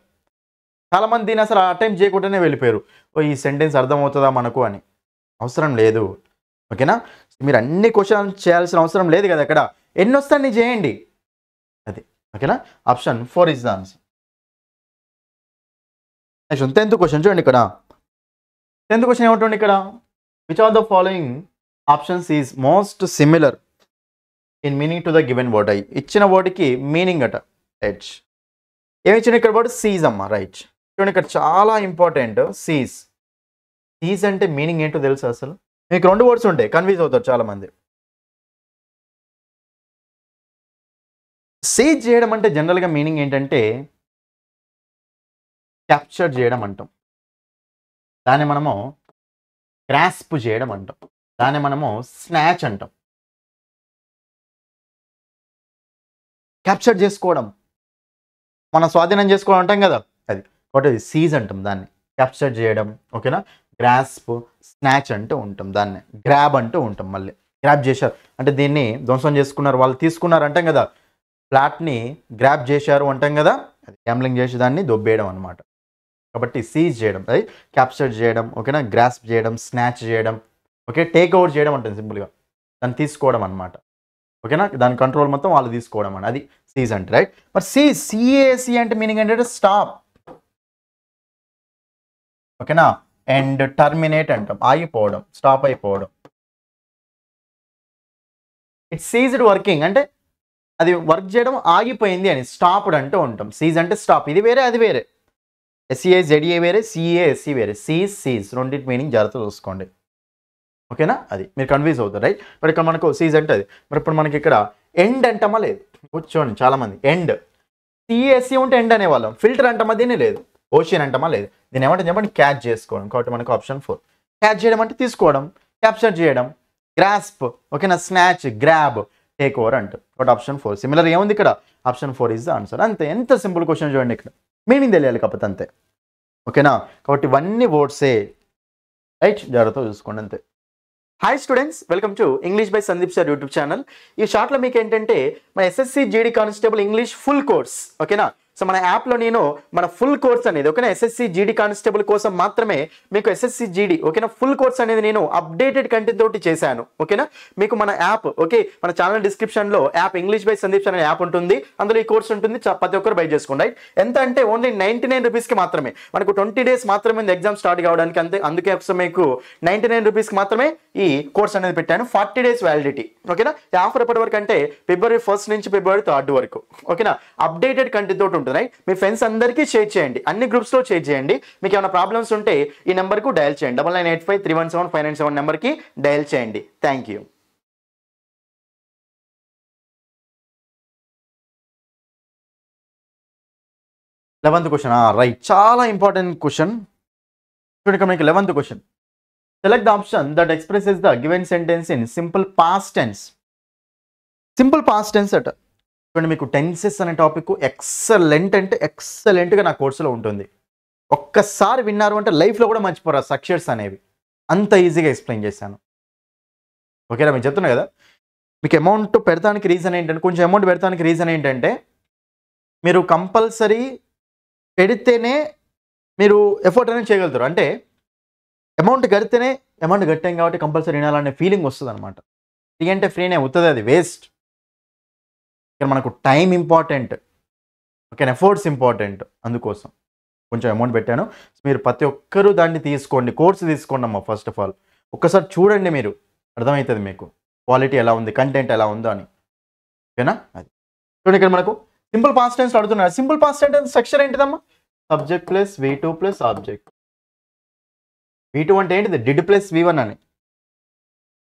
చాలా మంది దీని అసలు అటెంప్ట్ చేయకుండానే వెళ్ళిపోయారు. ఈ సెంటెన్స్ అర్థమవుతుందా మనకు అని. అవసరం లేదు, ఓకేనా. మీరు అన్ని క్వశ్చన్ చేయాల్సిన అవసరం లేదు కదా. ఇక్కడ ఎన్ని వస్తాయి చేయండి, అది ఓకేనా. Option 4 is the answer. Next 10th question చూడండి. ఇక్కడ 10th క్వశ్చన్ ఏమంటుంది ఇక్కడ, which are the following options is most similar in meaning to the given word. ఇచ్చిన వర్డ్కి మీనింగ్ అట హెచ్. ఏమి ఇచ్చిన ఇక్కడ వర్డ్? సీజ్ అమ్మ, రైట్. చూడండి ఇక్కడ చాలా ఇంపార్టెంట్. సీజ్ అంటే మీనింగ్ ఏంటో తెలుసు అసలు? మీకు 2 వర్డ్స్ ఉంటాయి, కన్ఫ్యూజ్ అవుతారు చాలా మంది. సీజ్ చేయడం అంటే జనరల్గా మీనింగ్ ఏంటంటే క్యాప్చర్ చేయడం అంటాం. దాన్ని మనము గ్రాస్ప్ చేయడం అంటాం. దాన్ని మనము స్నాచ్ అంటాం. క్యాప్చర్ చేసుకోవడం, మనం స్వాధీనం చేసుకోవడం అంటాం కదా, అది ఒకటి సీజ్ అంటాం. దాన్ని క్యాప్చర్ చేయడం, ఓకేనా. గ్రాస్ప్, స్నాచ్ అంటూ ఉంటాం. దాన్ని గ్రాబ్ అంటూ ఉంటాం. మళ్ళీ గ్రాబ్ చేశారు అంటే దీన్ని ధ్వంసం చేసుకున్నారు, వాళ్ళు తీసుకున్నారు అంటాం కదా. ఫ్లాట్ని గ్రాబ్ చేశారు అంటాం కదా, అది గ్యాంబ్లింగ్ చేసి దాన్ని దొబ్బేయడం అనమాట. కాబట్టి సీజ్ చేయడం, అది క్యాప్చర్ చేయడం, ఓకేనా. గ్రాస్ప్ చేయడం, స్నాచ్ చేయడం, ఓకే. టేక్ ఓవర్ చేయడం ఉంటుంది సింపుల్గా, దాన్ని తీసుకోవడం అనమాట, ఓకేనా. దాని కంట్రోల్ మొత్తం వాళ్ళు తీసుకోవడం అని, అది సీజ్ అంటే, రైట్. మరి సిఏసి అంటే మీనింగ్ ఏంటంటే స్టాప్, ఓకేనా. అండ్ టర్మినేట్ అంటాం, ఆగిపోవడం, స్టాప్ అయిపోవడం. ఇట్స్ సీజ్డ్ వర్కింగ్ అంటే అది వర్క్ చేయడం ఆగిపోయింది అని, స్టాప్డ్ అంటూ ఉంటాం. సీజ్ అంటే స్టాప్, ఇది వేరే అది వేరే. SEIZA వేరే, CASE వేరే. సీజ్ రెండింటి మీనింగ్ జాగ్రత్త చూసుకోండి, ఓకేనా. అది మీరు కన్ఫ్యూజ్ అవుతారు, రైట్. మరి ఇక్కడ మనకు సీజ్ అంటే అది. మరి ఇప్పుడు మనకి ఇక్కడ ఎండ్ అంటామా? లేదు. కూర్చోండి, చాలా మంది ఎండ్ CASE ఉంటే ఎండ్ అనేవాళ్ళం. ఫిల్టర్ అంటామా? దీన్ని లేదు. ఓషన్ అంటామా? లేదు. దీని ఏమంటే చెప్పండి, క్యాచ్ చేసుకోవడం. కాబట్టి మనకు ఆప్షన్ 4. క్యాచ్ చేయడం అంటే తీసుకోవడం, క్యాప్చర్ చేయడం, గ్రాస్ప్, ఓకేనా. స్నాచ్, గ్రాబ్, టేక్ ఓవర్ అంటారు. కాబట్టి ఆప్షన్ 4 సిమిలర్ ఏముంది ఇక్కడ? Option 4 is the answer. అంతే, ఎంత సింపుల్ క్వశ్చన్ చూడండి. ఇక్కడ మీనింగ్ తెలియాలి కాకపోతే, అంతే, ఓకేనా. కాబట్టి ఇవన్నీ వర్డ్సే, రైట్. జాగ్రత్తగా చూసుకోండి, అంతే. Hi students, welcome to English by Sandeep sir YouTube channel. ఈ షార్ట్లో మీకు ఏంటంటే మన SSC GD constable English full course, ఓకేనా. సో మన యాప్లో నేను మన ఫుల్ కోర్స్ అనేది, ఓకేనా, SSC GD కానిస్టేబుల్ కోసం మాత్రమే మీకు SSC GD, ఓకేనా, ఫుల్ కోర్స్ అనేది నేను అప్డేటెడ్ కంటెంట్ తోటి చేశాను, ఓకేనా. మీకు మన యాప్, ఓకే, మన ఛానల్ డిస్క్రిప్షన్లో app English by Sandeep sir అనే యాప్ ఉంటుంది. అందులో ఈ కోర్స్ ఉంటుంది, ప్రతి ఒక్కరు బై చేసుకోండి, రైట్. ఎంత అంటే ఓన్లీ 99 రూపీస్కి మాత్రమే. మనకు 20 days మాత్రమే ఉంది ఎగ్జామ్ స్టార్ట్ కావడానికి, అంతే. అందుకే మీకు 99 రూపీస్కి మాత్రమే ఈ కోర్స్ అనేది పెట్టాను. 40 days వ్యాలిడిటీ, ఓకేనా. ఈ ఆఫర్ ఎప్పటి వరకు అంటే February 1st నుంచి February 3rd వరకు, ఓకేనా. అప్డేటెడ్ కంటెంట్ తోటి ఉంటుంది, రైట్. మీ ఫ్రెండ్స్ అందరికీ షేర్ చేయండి, అన్ని గ్రూప్స్లో షేర్ చేయండి. మీకు ఏమైనా ప్రాబ్లమ్స్ ఉంటే ఈ నెంబర్కు డయల్ చేయండి, 9985317597 నెంబర్కి డయల్ చేయండి. Thank you. Eleventh question, right, చాలా ఇంపార్టెంట్ క్వశ్చన్. చూడండి మనకి 11th question. Select the option that expresses the given sentence in simple past tense. Simple past tense అట. చూడండి మీకు టెన్సెస్ అనే టాపిక్ ఎక్సలెంట్ అంటే ఎక్సలెంట్గా నా కోర్సులో ఉంటుంది. ఒక్కసారి విన్నారు అంటే లైఫ్లో కూడా మర్చిపోరా స్ట్రక్చర్స్ అనేవి, అంత ఈజీగా ఎక్స్ప్లెయిన్ చేశాను, ఓకేనా. మీకు చెప్తున్నా కదా, మీకు అమౌంట్ పెడతానికి రీజన్ ఏంటంటే, కొంచెం అమౌంట్ పెడతానికి రీజన్ ఏంటంటే మీరు కంపల్సరీ పెడితేనే మీరు ఎఫర్ట్ అనేది చేయగలుగుతారు. అంటే అమౌంట్ కట్టాం కాబట్టి కంపల్సరీ వినాలనే ఫీలింగ్ వస్తుంది అనమాట. ఫ్రీ అంటే ఫ్రీనే అవుతుంది, అది వేస్ట్. ఇక్కడ మనకు time important, okay, efforts important. అందుకోసం కొంచెం అమౌంట్ పెట్టాను. మీరు ప్రతి ఒక్కరూ దాన్ని తీసుకోండి, కోర్సు తీసుకోండి అమ్మా. ఫస్ట్ ఆఫ్ ఆల్ ఒక్కసారి చూడండి, మీరు అర్థమవుతుంది మీకు క్వాలిటీ ఎలా ఉంది, కంటెంట్ ఎలా ఉందో అని, ఓకేనా. అది చూడండి ఇక్కడ మనకు సింపుల్ పాస్ట్ టెన్స్ అడుగుతున్నారు. సింపుల్ పాస్ట్ టెన్స్ స్ట్రక్చర్ ఏంటిదమ్మా? Subject plus V2 plus object. V2 అంటే ఏంటిది డిడ్ ప్లస్ V1 అని,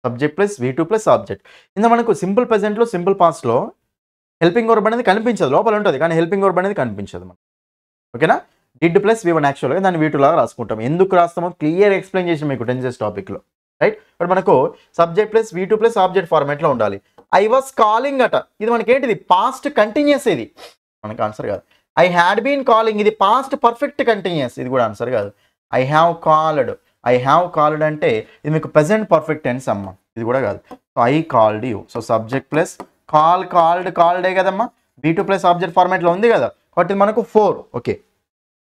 subject plus V2 plus object. ఇందులో మనకు సింపుల్ ప్రెజెంట్లో సింపుల్ పాస్ట్లో హెల్పింగ్ వర్బ్ అనేది కనిపించదు, లోపల ఉంటుంది కానీ హెల్పింగ్ వర్బ్ అనేది కనిపించదు మనకు. ఓకేనా, డిడ్ ప్లస్ V1 యాక్చువల్గా దాన్ని V2 లాగా రాసుకుంటాం. ఎందుకు రాస్తామో క్లియర్ ఎక్స్ప్లెయిన్ చేసి మీకు టెన్సెస్ టాపిక్లో, రైట్. బట్ మనకు subject plus V2 plus object ఫార్మేట్లో ఉండాలి. ఐ వాస్ కాలింగ్ అట, ఇది మనకి ఏంటిది పాస్ట్ కంటిన్యూస్, ఇది మనకు ఆన్సర్ కాదు. ఐ హ్యాడ్ బీన్ కాలింగ్, ఇది పాస్ట్ పర్ఫెక్ట్ కంటిన్యూస్, ఇది కూడా ఆన్సర్ కాదు. ఐ హ్యావ్ కాల్డ్ అంటే ఇది మీకు ప్రెజెంట్ పర్ఫెక్ట్ టెన్స్ అమ్మ, ఇది కూడా కాదు. So I called you, so subject plus కాల్డే కదమ్మా, V2 ప్లస్ ఆబ్జెక్ట్ ఫార్మేట్లో ఉంది కదా, కాబట్టి మనకు 4. ఓకే,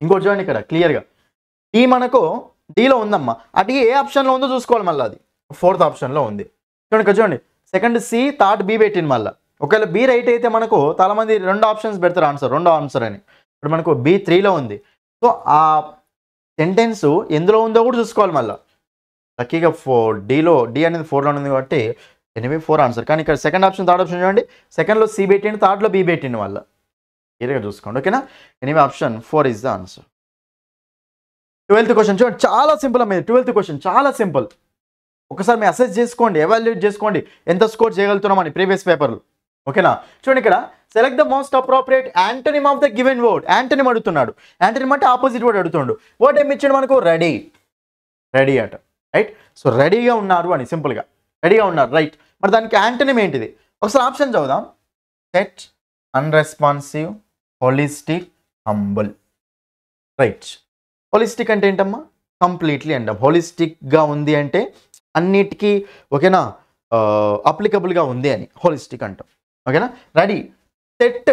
ఇంకోటి చూడండి ఇక్కడ క్లియర్గా డి మనకు డీలో ఉందమ్మా, ఆ డి ఏ ఆప్షన్లో ఉందో చూసుకోవాలి, మళ్ళీ అది 4th ఆప్షన్లో ఉంది. చూడండి సెకండ్ సి, థర్డ్ బి పెట్టింది. మళ్ళీ ఒకవేళ బి రైట్ అయితే మనకు చాలామంది 2 ఆప్షన్స్ పెడతారు ఆన్సర్, 2వ ఆన్సర్ అని. ఇప్పుడు మనకు B3లో ఉంది. సో ఆ సెంటెన్స్ ఎందులో ఉందో కూడా చూసుకోవాలి మళ్ళీ. లక్కీగా డి అనేది 4లో ఉంది కాబట్టి ఎనివే 4 ఆన్సర్. కానీ ఇక్కడ సెకండ్ ఆప్షన్ థర్డ్ ఆప్షన్ చూడండి, సెకండ్లో సి పెట్టింది, థర్డ్లో బి పెట్టింది, వల్ల క్లియర్గా చూసుకోండి. ఓకేనా, anyway option 4 is the answer. 12th question చూడండి, చాలా సింపుల్ అమ్మ. 12th క్వశ్చన్ చాలా సింపుల్. ఒకసారి మీరు అసెస్ చేసుకోండి, ఎవాల్యుయేట్ చేసుకోండి ఎంత స్కోర్ చేయగలుగుతున్నామని ప్రీవియస్ పేపర్లు. ఓకేనా, చూడండి ఇక్కడ select the most appropriate antonym of the given word. Antonym అడుగుతున్నాడు, యాంటోనిమ్ అంటే ఆపోజిట్ వర్డ్ అడుగుతున్నాడు. వర్డ్ ఏమి ఇచ్చాడు మనకు, రెడీ అట, రైట్. సో రెడీగా ఉన్నారు అని, సింపుల్గా రెడీగా ఉన్నారు, రైట్. మరి దానికి యాంటోనిమ్ ఏంటిది, ఒకసారి ఆప్షన్ చదువుదాం. Set, unresponsive, holistic, humble, right. Holistic అంటే ఏంటమ్మా, కంప్లీట్లీ అంటాం. హోలిస్టిక్గా ఉంది అంటే అన్నిటికీ ఓకేనా అప్లికబుల్గా ఉంది అని హోలిస్టిక్ అంటాం. ఓకేనా, ready, set,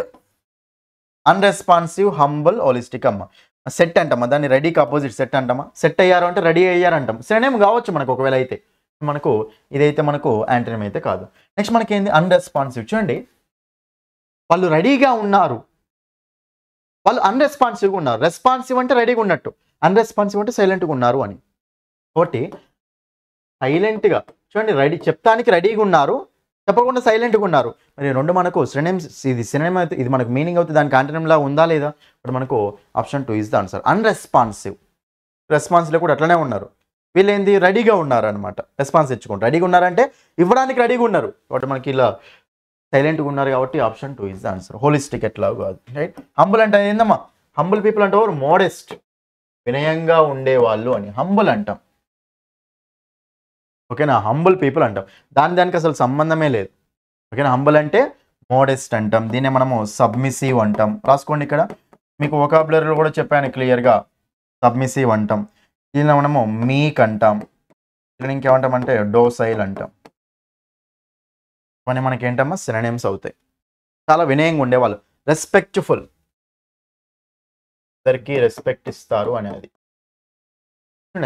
unresponsive, humble, holistic అమ్మ. సెట్ అంటామా, దాన్ని రెడీకి ఆపోజిట్ సెట్ అంటామా. సెట్ అయ్యారు అంటే రెడీ అయ్యారు అంటాం. సినోనిమ్ కావచ్చు మనకు, ఒకవేళ అయితే మనకు ఇదైతే మనకు యాంటోనిమ్ అయితే కాదు. నెక్స్ట్ మనకి ఏంది, అన్రెస్పాన్సివ్. చూడండి వాళ్ళు రెడీగా ఉన్నారు, వాళ్ళు అన్రెస్పాన్సివ్గా ఉన్నారు. రెస్పాన్సివ్ అంటే రెడీగా ఉన్నట్టు, అన్రెస్పాన్సివ్ అంటే సైలెంట్గా ఉన్నారు అని. కాబట్టి సైలెంట్గా చూడండి, రెడీ చెప్తానికి రెడీగా ఉన్నారు, చెప్పకుండా సైలెంట్గా ఉన్నారు. మరి 2 మనకు సినోనిమ్స్, ఇది సినోనిమ్ అయితే ఇది మనకు మీనింగ్ అవుతుంది, దానికి యాంటోనిమ్ లాగా ఉందా లేదా. ఇప్పుడు మనకు option 2 is the answer. Unresponsive, రెస్పాన్స్లో కూడా అట్లనే ఉన్నారు. వీళ్ళు ఏంది రెడీగా ఉన్నారు అనమాట, రెస్పాన్స్ ఇచ్చుకుంటారు. రెడీగా ఉన్నారంటే ఇవ్వడానికి రెడీగా ఉన్నారు, కాబట్టి మనకి ఇలా సైలెంట్గా ఉన్నారు కాబట్టి option 2 is the answer. Holistic ఎట్లా కాదు, రైట్. హంబుల్ అంటే ఏందమ్మా, హంబుల్ పీపుల్ అంటే ఎవరు, మోడెస్ట్, వినయంగా ఉండేవాళ్ళు అని హంబుల్ అంటాం. ఓకేనా, హంబుల్ పీపుల్ అంటాం. దానికి అసలు సంబంధమే లేదు. ఓకేనా, హంబుల్ అంటే మోడెస్ట్ అంటాం. దీన్నే మనము సబ్మిసివ్ అంటాం. రాసుకోండి, ఇక్కడ మీకు వొకాబులరీలో కూడా చెప్పాను క్లియర్గా. సబ్మిసివ్ అంటాం, దీనిలో మనము మీక్ అంటాం, ఇక్కడ ఇంకేమంటాం అంటే డోసైల్ అంటాం. ఇవన్నీ మనకి ఏంటమ్మా సినోనిమ్స్ అవుతాయి. చాలా వినయంగా ఉండేవాళ్ళు, రెస్పెక్ట్ఫుల్, అందరికీ రెస్పెక్ట్ ఇస్తారు అనేది.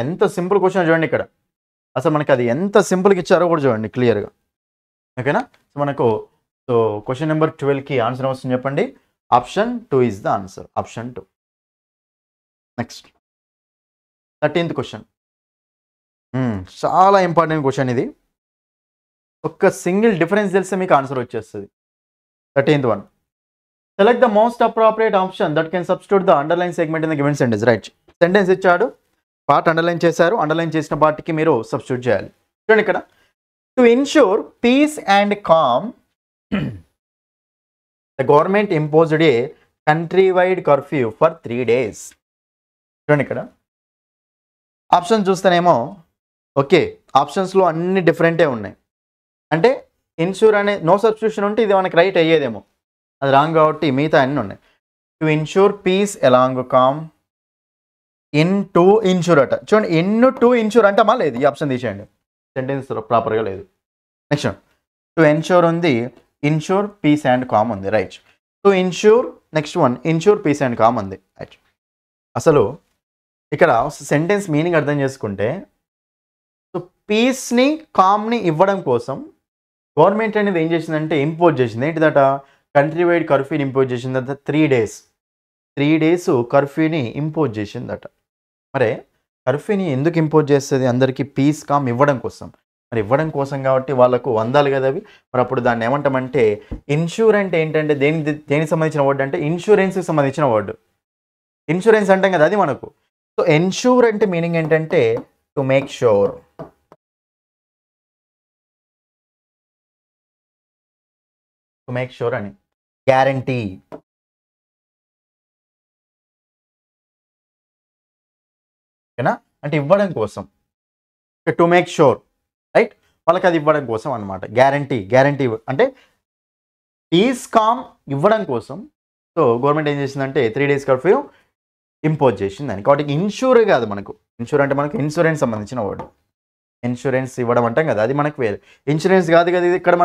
ఎంత సింపుల్ క్వశ్చన్ చూడండి ఇక్కడ, అసలు మనకి అది ఎంత సింపుల్గా ఇచ్చారో కూడా చూడండి క్లియర్గా. ఓకేనా, సో మనకు క్వశ్చన్ నెంబర్ 12కి ఆన్సర్ వస్తుంది చెప్పండి. Option 2 is the answer, option 2. Next 13th question, చాలా ఇంపార్టెంట్ క్వశ్చన్ ఇది. ఒక్క సింగిల్ డిఫరెన్స్ తెలిస్తే మీకు ఆన్సర్ వచ్చేస్తుంది. 13th one, select the most appropriate option that can substitute the underline segment in the given sentence, right. Sentence ఇచ్చాడు, part underline చేశారు, underline చేసిన పార్ట్కి మీరు సబ్స్టిట్యూట్ చేయాలి. చూడండి ఇక్కడ, to ensure peace and calm the government imposed a country wide curfew for 3 days. చూడండి ఇక్కడ ఆప్షన్ చూస్తేనేమో ఓకే, ఆప్షన్స్లో అన్ని డిఫరెంటే ఉన్నాయి. అంటే ఇన్ష్యూర్ అనే నో సబ్స్టిట్యూషన్ ఉంటే ఇది మనకి రైట్ అయ్యేదేమో, అది రాంగ్ కాబట్టి మిగతా అన్నీ ఉన్నాయి. To ensure peace along calm, in to ensure అట. చూడండి, ఇన్ టు ఇన్ష్యూర్ అంటామా, లేదు, ఈ ఆప్షన్ తీసేయండి, సెంటెన్స్ ప్రాపర్గా లేదు. నెక్స్ట్ టు ఎన్ష్యూర్ ఉంది, ఇన్ష్యూర్ పీస్ అండ్ కామ్ ఉంది, right. To ensure, next one ensure peace and calm ఉంది, రైట్. అసలు ఇక్కడ సెంటెన్స్ మీనింగ్ అర్థం చేసుకుంటే, సో పీస్ని కామ్ని ఇవ్వడం కోసం గవర్నమెంట్ అనేది ఏం చేసిందంటే ఇంపోజ్ చేసింది. ఏంటిదట, కంట్రీ వైడ్ కర్ఫ్యూని ఇంపోజ్ చేసిందట. 3 days 3 days కర్ఫ్యూని ఇంపోజ్ చేసిందట. మరి కర్ఫ్యూని ఎందుకు ఇంపోజ్ చేస్తుంది, అందరికీ పీస్ కామ్ ఇవ్వడం కోసం. మరి ఇవ్వడం కోసం కాబట్టి వాళ్ళకు అందాలి కదా అవి. మరి అప్పుడు దాన్ని ఏమంటామంటే ఇన్ష్యూర్ అంటే ఏంటంటే దేనికి సంబంధించిన వర్డ్ అంటే ఇన్సూరెన్స్కి సంబంధించిన వర్డ్. ఇన్సూరెన్స్ అంటాం కదా అది మనకు. సో ఎన్ష్యూర్ అంటే మీనింగ్ ఏంటంటే to make sure. To make sure అని. గ్యారంటీ, ఓకేనా, అంటే ఇవ్వడం కోసం. టు మేక్ షూర్, రైట్, వాళ్ళకి అది ఇవ్వడం కోసం అనమాట. గ్యారంటీ, గ్యారంటీ అంటే పీస్ కామ్ ఇవ్వడం కోసం. సో గవర్నమెంట్ ఏం చేసిందంటే 3 days కర్ఫ్యూ ఇంపోజ్ చేసిందని. కాబట్టి ఇన్సూర్ కాదు మనకు. ఇన్సూర్ అంటే మనకు ఇన్సూరెన్స్ సంబంధించిన వర్డ్. ఇన్సూరెన్స్ ఇవ్వడం అంటాం కదా అది మనకు వేరు. ఇన్సూరెన్స్ కాదు కదా ఇది ఇక్కడ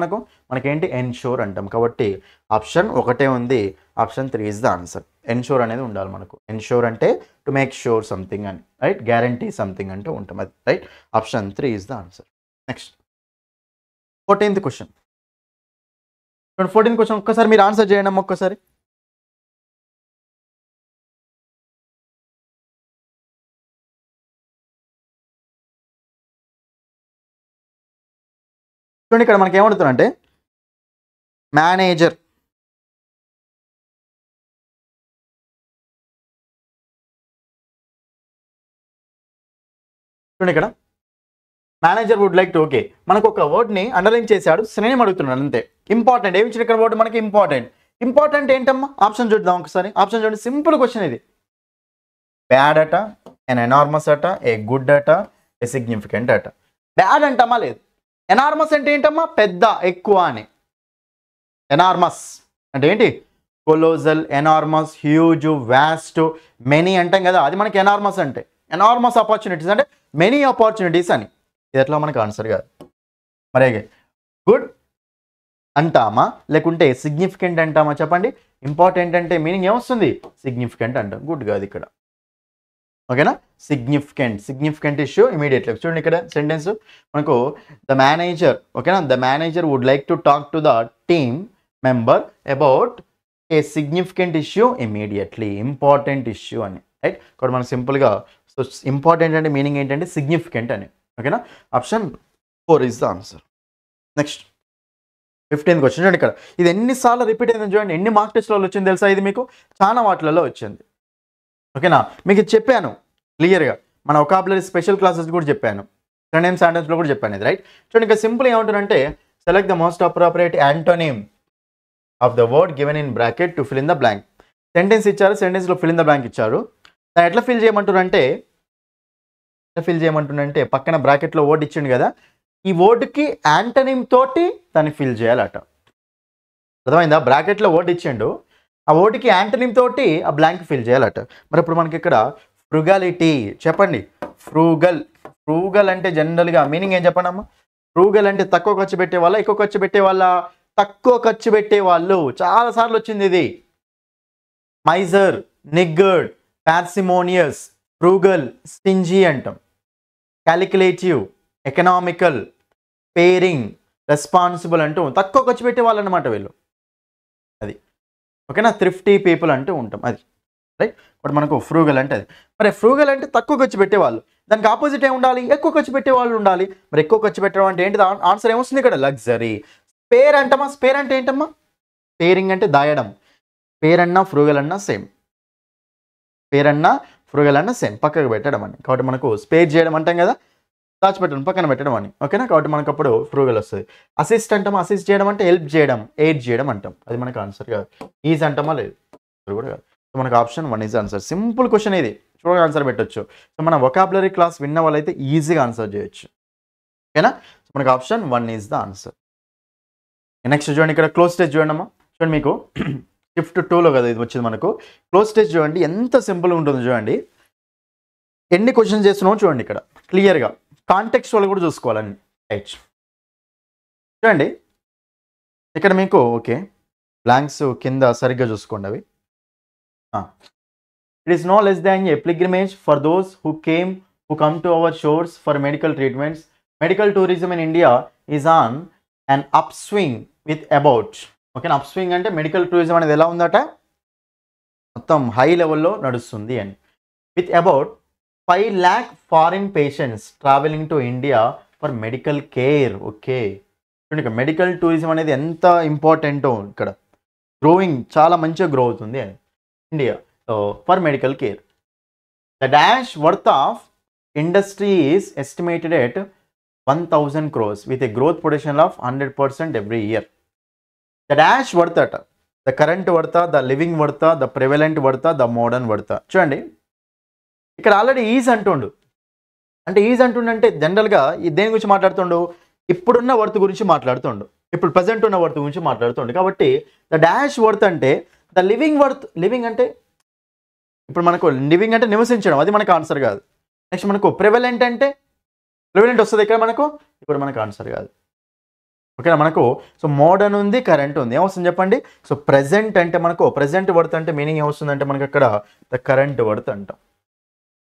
మనకేంటి ఎన్ష్యూర్ అంటాం. కాబట్టి ఆప్షన్ ఒకటే ఉంది, option 3 is the answer. Ensure అనేది ఉండాలి మనకు. ఎన్ష్యూర్ అంటే టు మేక్ షూర్ సంథింగ్ అని, రైట్, గ్యారంటీ సంథింగ్ అంటే ఉంటాం అది, right. Option 3 is the answer. Next 14th question. 14th question ఒక్కసారి మీరు ఆన్సర్ చేయండి అమ్మ ఒక్కసారి. చూడండి ఇక్కడ మనకి ఏమడుతుందంటే మేనేజర్, చూడండి ఇక్కడ manager would like to, okay, మనకు ఒక వర్డ్ని అండర్లైన్ చేశాడు, శ్రేణి అడుగుతున్నాడు అంతే. ఇంపార్టెంట్ ఏమి ఇచ్చిన ఇక్కడ వర్డ్ మనకి ఇంపార్టెంట్. ఇంపార్టెంట్ ఏంటమ్మా? ఆప్షన్ చూద్దాం ఒకసారి. ఆప్షన్ చూడండి, సింపుల్ క్వశ్చన్ ఇది. బ్యాడ్ అట, ఎన్ ఎనార్మస్ అట, ఏ గుడ్ అట, ఏ సిగ్నిఫికెంట్ అట. బ్యాడ్ అంటమ్మా లేదు. ఎనార్మస్ అంటే ఏంటమ్మా? పెద్ద, ఎక్కువ అని. ఎనార్మస్ అంటే ఏంటి? Colossal, enormous, huge, vast, many అంటాం కదా అది మనకి ఎనార్మస్ అంటే. ఎనార్మస్ ఆపర్చునిటీస్ అంటే మెనీ ఆపర్చునిటీస్ అని. ఇది ఎట్లా మనకు ఆన్సర్ కాదు. మరి గుడ్ అంటామా లేకుంటే సిగ్నిఫికెంట్ అంటామా చెప్పండి. ఇంపార్టెంట్ అంటే మీనింగ్ ఏమొస్తుంది? సిగ్నిఫికెంట్ అంటాం. గుడ్ కాదు ఇక్కడ, ఓకేనా. Significant issue immediately. చూడండి ఇక్కడ సెంటెన్స్ మనకు ద మేనేజర్, ఓకేనా, the manager would like to talk to the team member about a significant issue immediately. Important issue అని, రైట్. కాబట్టి మనం సింపుల్గా సో ఇంపార్టెంట్ అంటే మీనింగ్ ఏంటంటే సిగ్నిఫికెంట్ అని, ఓకేనా. Option 4 is the answer. Next 15th question చూడండి ఇక్కడ. ఇది ఎన్నిసార్లు రిపీట్ అయింది చూడండి. ఎన్ని మార్క్ టెస్ట్లో వచ్చింది తెలుసా? ఇది మీకు చాలా వాటిలలో వచ్చింది, ఓకేనా. మీకు ఇది చెప్పాను క్లియర్గా, మన వొకాబులరీ స్పెషల్ క్లాసెస్ కూడా చెప్పాను, సినోనిమ్ సెంటెన్స్లో కూడా చెప్పాను ఇది, రైట్. చూడండి ఇక్కడ సింపుల్ ఏమంటారంటే select the most appropriate antonym of the word given in bracket to fill in the blank. Sentence ఇచ్చారు, సెంటెన్స్లో ఫిల్ ఇన్ ద బ్లాంక్ ఇచ్చారు. దాన్ని ఎట్లా ఫిల్ చేయమంటున్నారంటే పక్కన బ్రాకెట్లో వర్డ్ ఇచ్చిండు కదా, ఈ వర్డ్కి యాంటోనిమ్ తోటి దాన్ని ఫిల్ చేయాలట. అర్థమైందా? బ్రాకెట్లో వర్డ్ ఇచ్చిండు, ఆ వర్డ్కి యాంటోనిమ్ తోటి ఆ బ్లాంక్ ఫిల్ చేయాలట. మరి ఇప్పుడు మనకి ఇక్కడ ఫ్రుగాలిటీ చెప్పండి. ఫ్రూగల్ అంటే జనరల్గా మీనింగ్ ఏం చెప్పండి అమ్మా? ఫ్రూగల్ అంటే తక్కువ ఖర్చు పెట్టే వాళ్ళ, ఎక్కువ ఖర్చు పెట్టే వాళ్ళ? తక్కువ ఖర్చు పెట్టే వాళ్ళు. చాలాసార్లు వచ్చింది ఇది. మైజర్, నిగ్గర్డ్, పార్సిమోనియస్, ఫ్రూగల్, స్టింజీ అంటాం. క్యాలిక్యులేటివ్, ఎకనామికల్, పేరింగ్, రెస్పాన్సిబుల్ అంటూ తక్కువ ఖర్చు పెట్టే వాళ్ళు అనమాట వీళ్ళు. అది ఓకేనా. థ్రిఫ్టీ పీపుల్ అంటూ ఉంటాం అది, రైట్. బట్ మనకు ఫ్రూగల్ అంటే అది. మరి ఫ్రూగల్ అంటే తక్కువ ఖర్చు పెట్టేవాళ్ళు. దానికి ఆపోజిట్ ఏమి ఉండాలి? ఎక్కువ ఖర్చు పెట్టే వాళ్ళు ఉండాలి. మరి ఎక్కువ ఖర్చు పెట్టడం అంటే ఏంటి? ఆన్సర్ ఏమొస్తుంది ఇక్కడ? లగ్జరీ. స్పేర్ అంటమ్మా. స్పేర్ అంటే ఏంటమ్మా? పేరింగ్ అంటే దాయడం. పేరన్నా ఫ్రూగల్ అన్నా సేమ్. పక్కకు పెట్టడం అని. కాబట్టి మనకు స్పేర్ చేయడం అంటాం కదా, దాచిపెట్టడం, పక్కన పెట్టడం అని, ఓకేనా. కాబట్టి మనకు అప్పుడు ఫ్రూగల్ వస్తుంది. అసిస్ట్ అంటామా? అసిస్ట్ చేయడం అంటే హెల్ప్ చేయడం, ఎయిడ్ చేయడం అంటాం. అది మనకు ఆన్సర్ కాదు. ఈజ్ అంటామా? లేదు, కూడా కాదు. సో మనకు option 1 is answer. Simple question ఇది, చూడగా ఆన్సర్ పెట్టవచ్చు. సో మన వొకాబులరీ క్లాస్ విన్న వాళ్ళైతే ఈజీగా ఆన్సర్ చేయొచ్చు, ఓకేనా. సో మనకు option 1 is the answer. Next చూడండి ఇక్కడ క్లోజ్ టెస్ట్ చూడండి అమ్మా. చూడండి మీకు షిఫ్ట్ 2లో కదా ఇది వచ్చింది మనకు. క్లోజ్ టెస్ట్ చూడండి ఎంత సింపుల్గా ఉంటుందో చూడండి. ఎన్ని క్వశ్చన్స్ చేస్తున్నామో చూడండి ఇక్కడ క్లియర్గా. కాంటెక్స్ట్ వాళ్ళు కూడా చూసుకోవాలని, రైట్. చూడండి ఇక్కడ మీకు ఓకే బ్లాంక్స్ కింద సరిగ్గా చూసుకోండి అవి. It is no less than a pilgrimage for those who come to our shores for medical treatments. Medical tourism in India is on and up swing with about, ఓకేనా. Up swing అంటే medical tourism అనేది ఎలా ఉందట? మొత్తం high లెవెల్లో నడుస్తుంది అని. With about 5 lakh foreign patients travelling to India for medical care. Okay చూడండి ఇక్కడ మెడికల్ టూరిజం అనేది ఎంత ఇంపార్టెంటో ఇక్కడ. గ్రోయింగ్, చాలా మంచిగా గ్రో అవుతుంది అని India. So for medical care. The dash worth of industry is estimated at 1000 crores with a growth potential of 100% every year. The dash worth at the current worth, the living worth, the prevalent worth, the modern worth. చూడండి ఇక్కడ already is అంటుండు. అంటే is అంటుండంటే జనరల్గా దేని గురించి మాట్లాడుతుండు, ఇప్పుడున్న worth గురించి మాట్లాడుతుండు, ఇప్పుడు ప్రజెంట్ ఉన్న వర్త్ గురించి మాట్లాడుతుండు. కాబట్టి ద డాష్ వర్త్ అంటే ద లివింగ్ వర్త్. లివింగ్ అంటే ఇప్పుడు మనకు లివింగ్ అంటే నివసించడం, అది మనకు ఆన్సర్ కాదు. నెక్స్ట్ మనకు ప్రివలెంట్ అంటే ప్రివలెంట్ వస్తుంది ఇక్కడ మనకు, ఇప్పుడు మనకు ఆన్సర్ కాదు. ఓకేనా మనకు. సో మోడర్న్ ఉంది, కరెంట్ ఉంది, ఏమొస్తుంది చెప్పండి. సో ప్రెజెంట్ అంటే మనకు ప్రెజెంట్ వర్త్ అంటే మీనింగ్ ఏమొస్తుందంటే మనకు అక్కడ ద కరెంట్ వర్త్ అంటాం.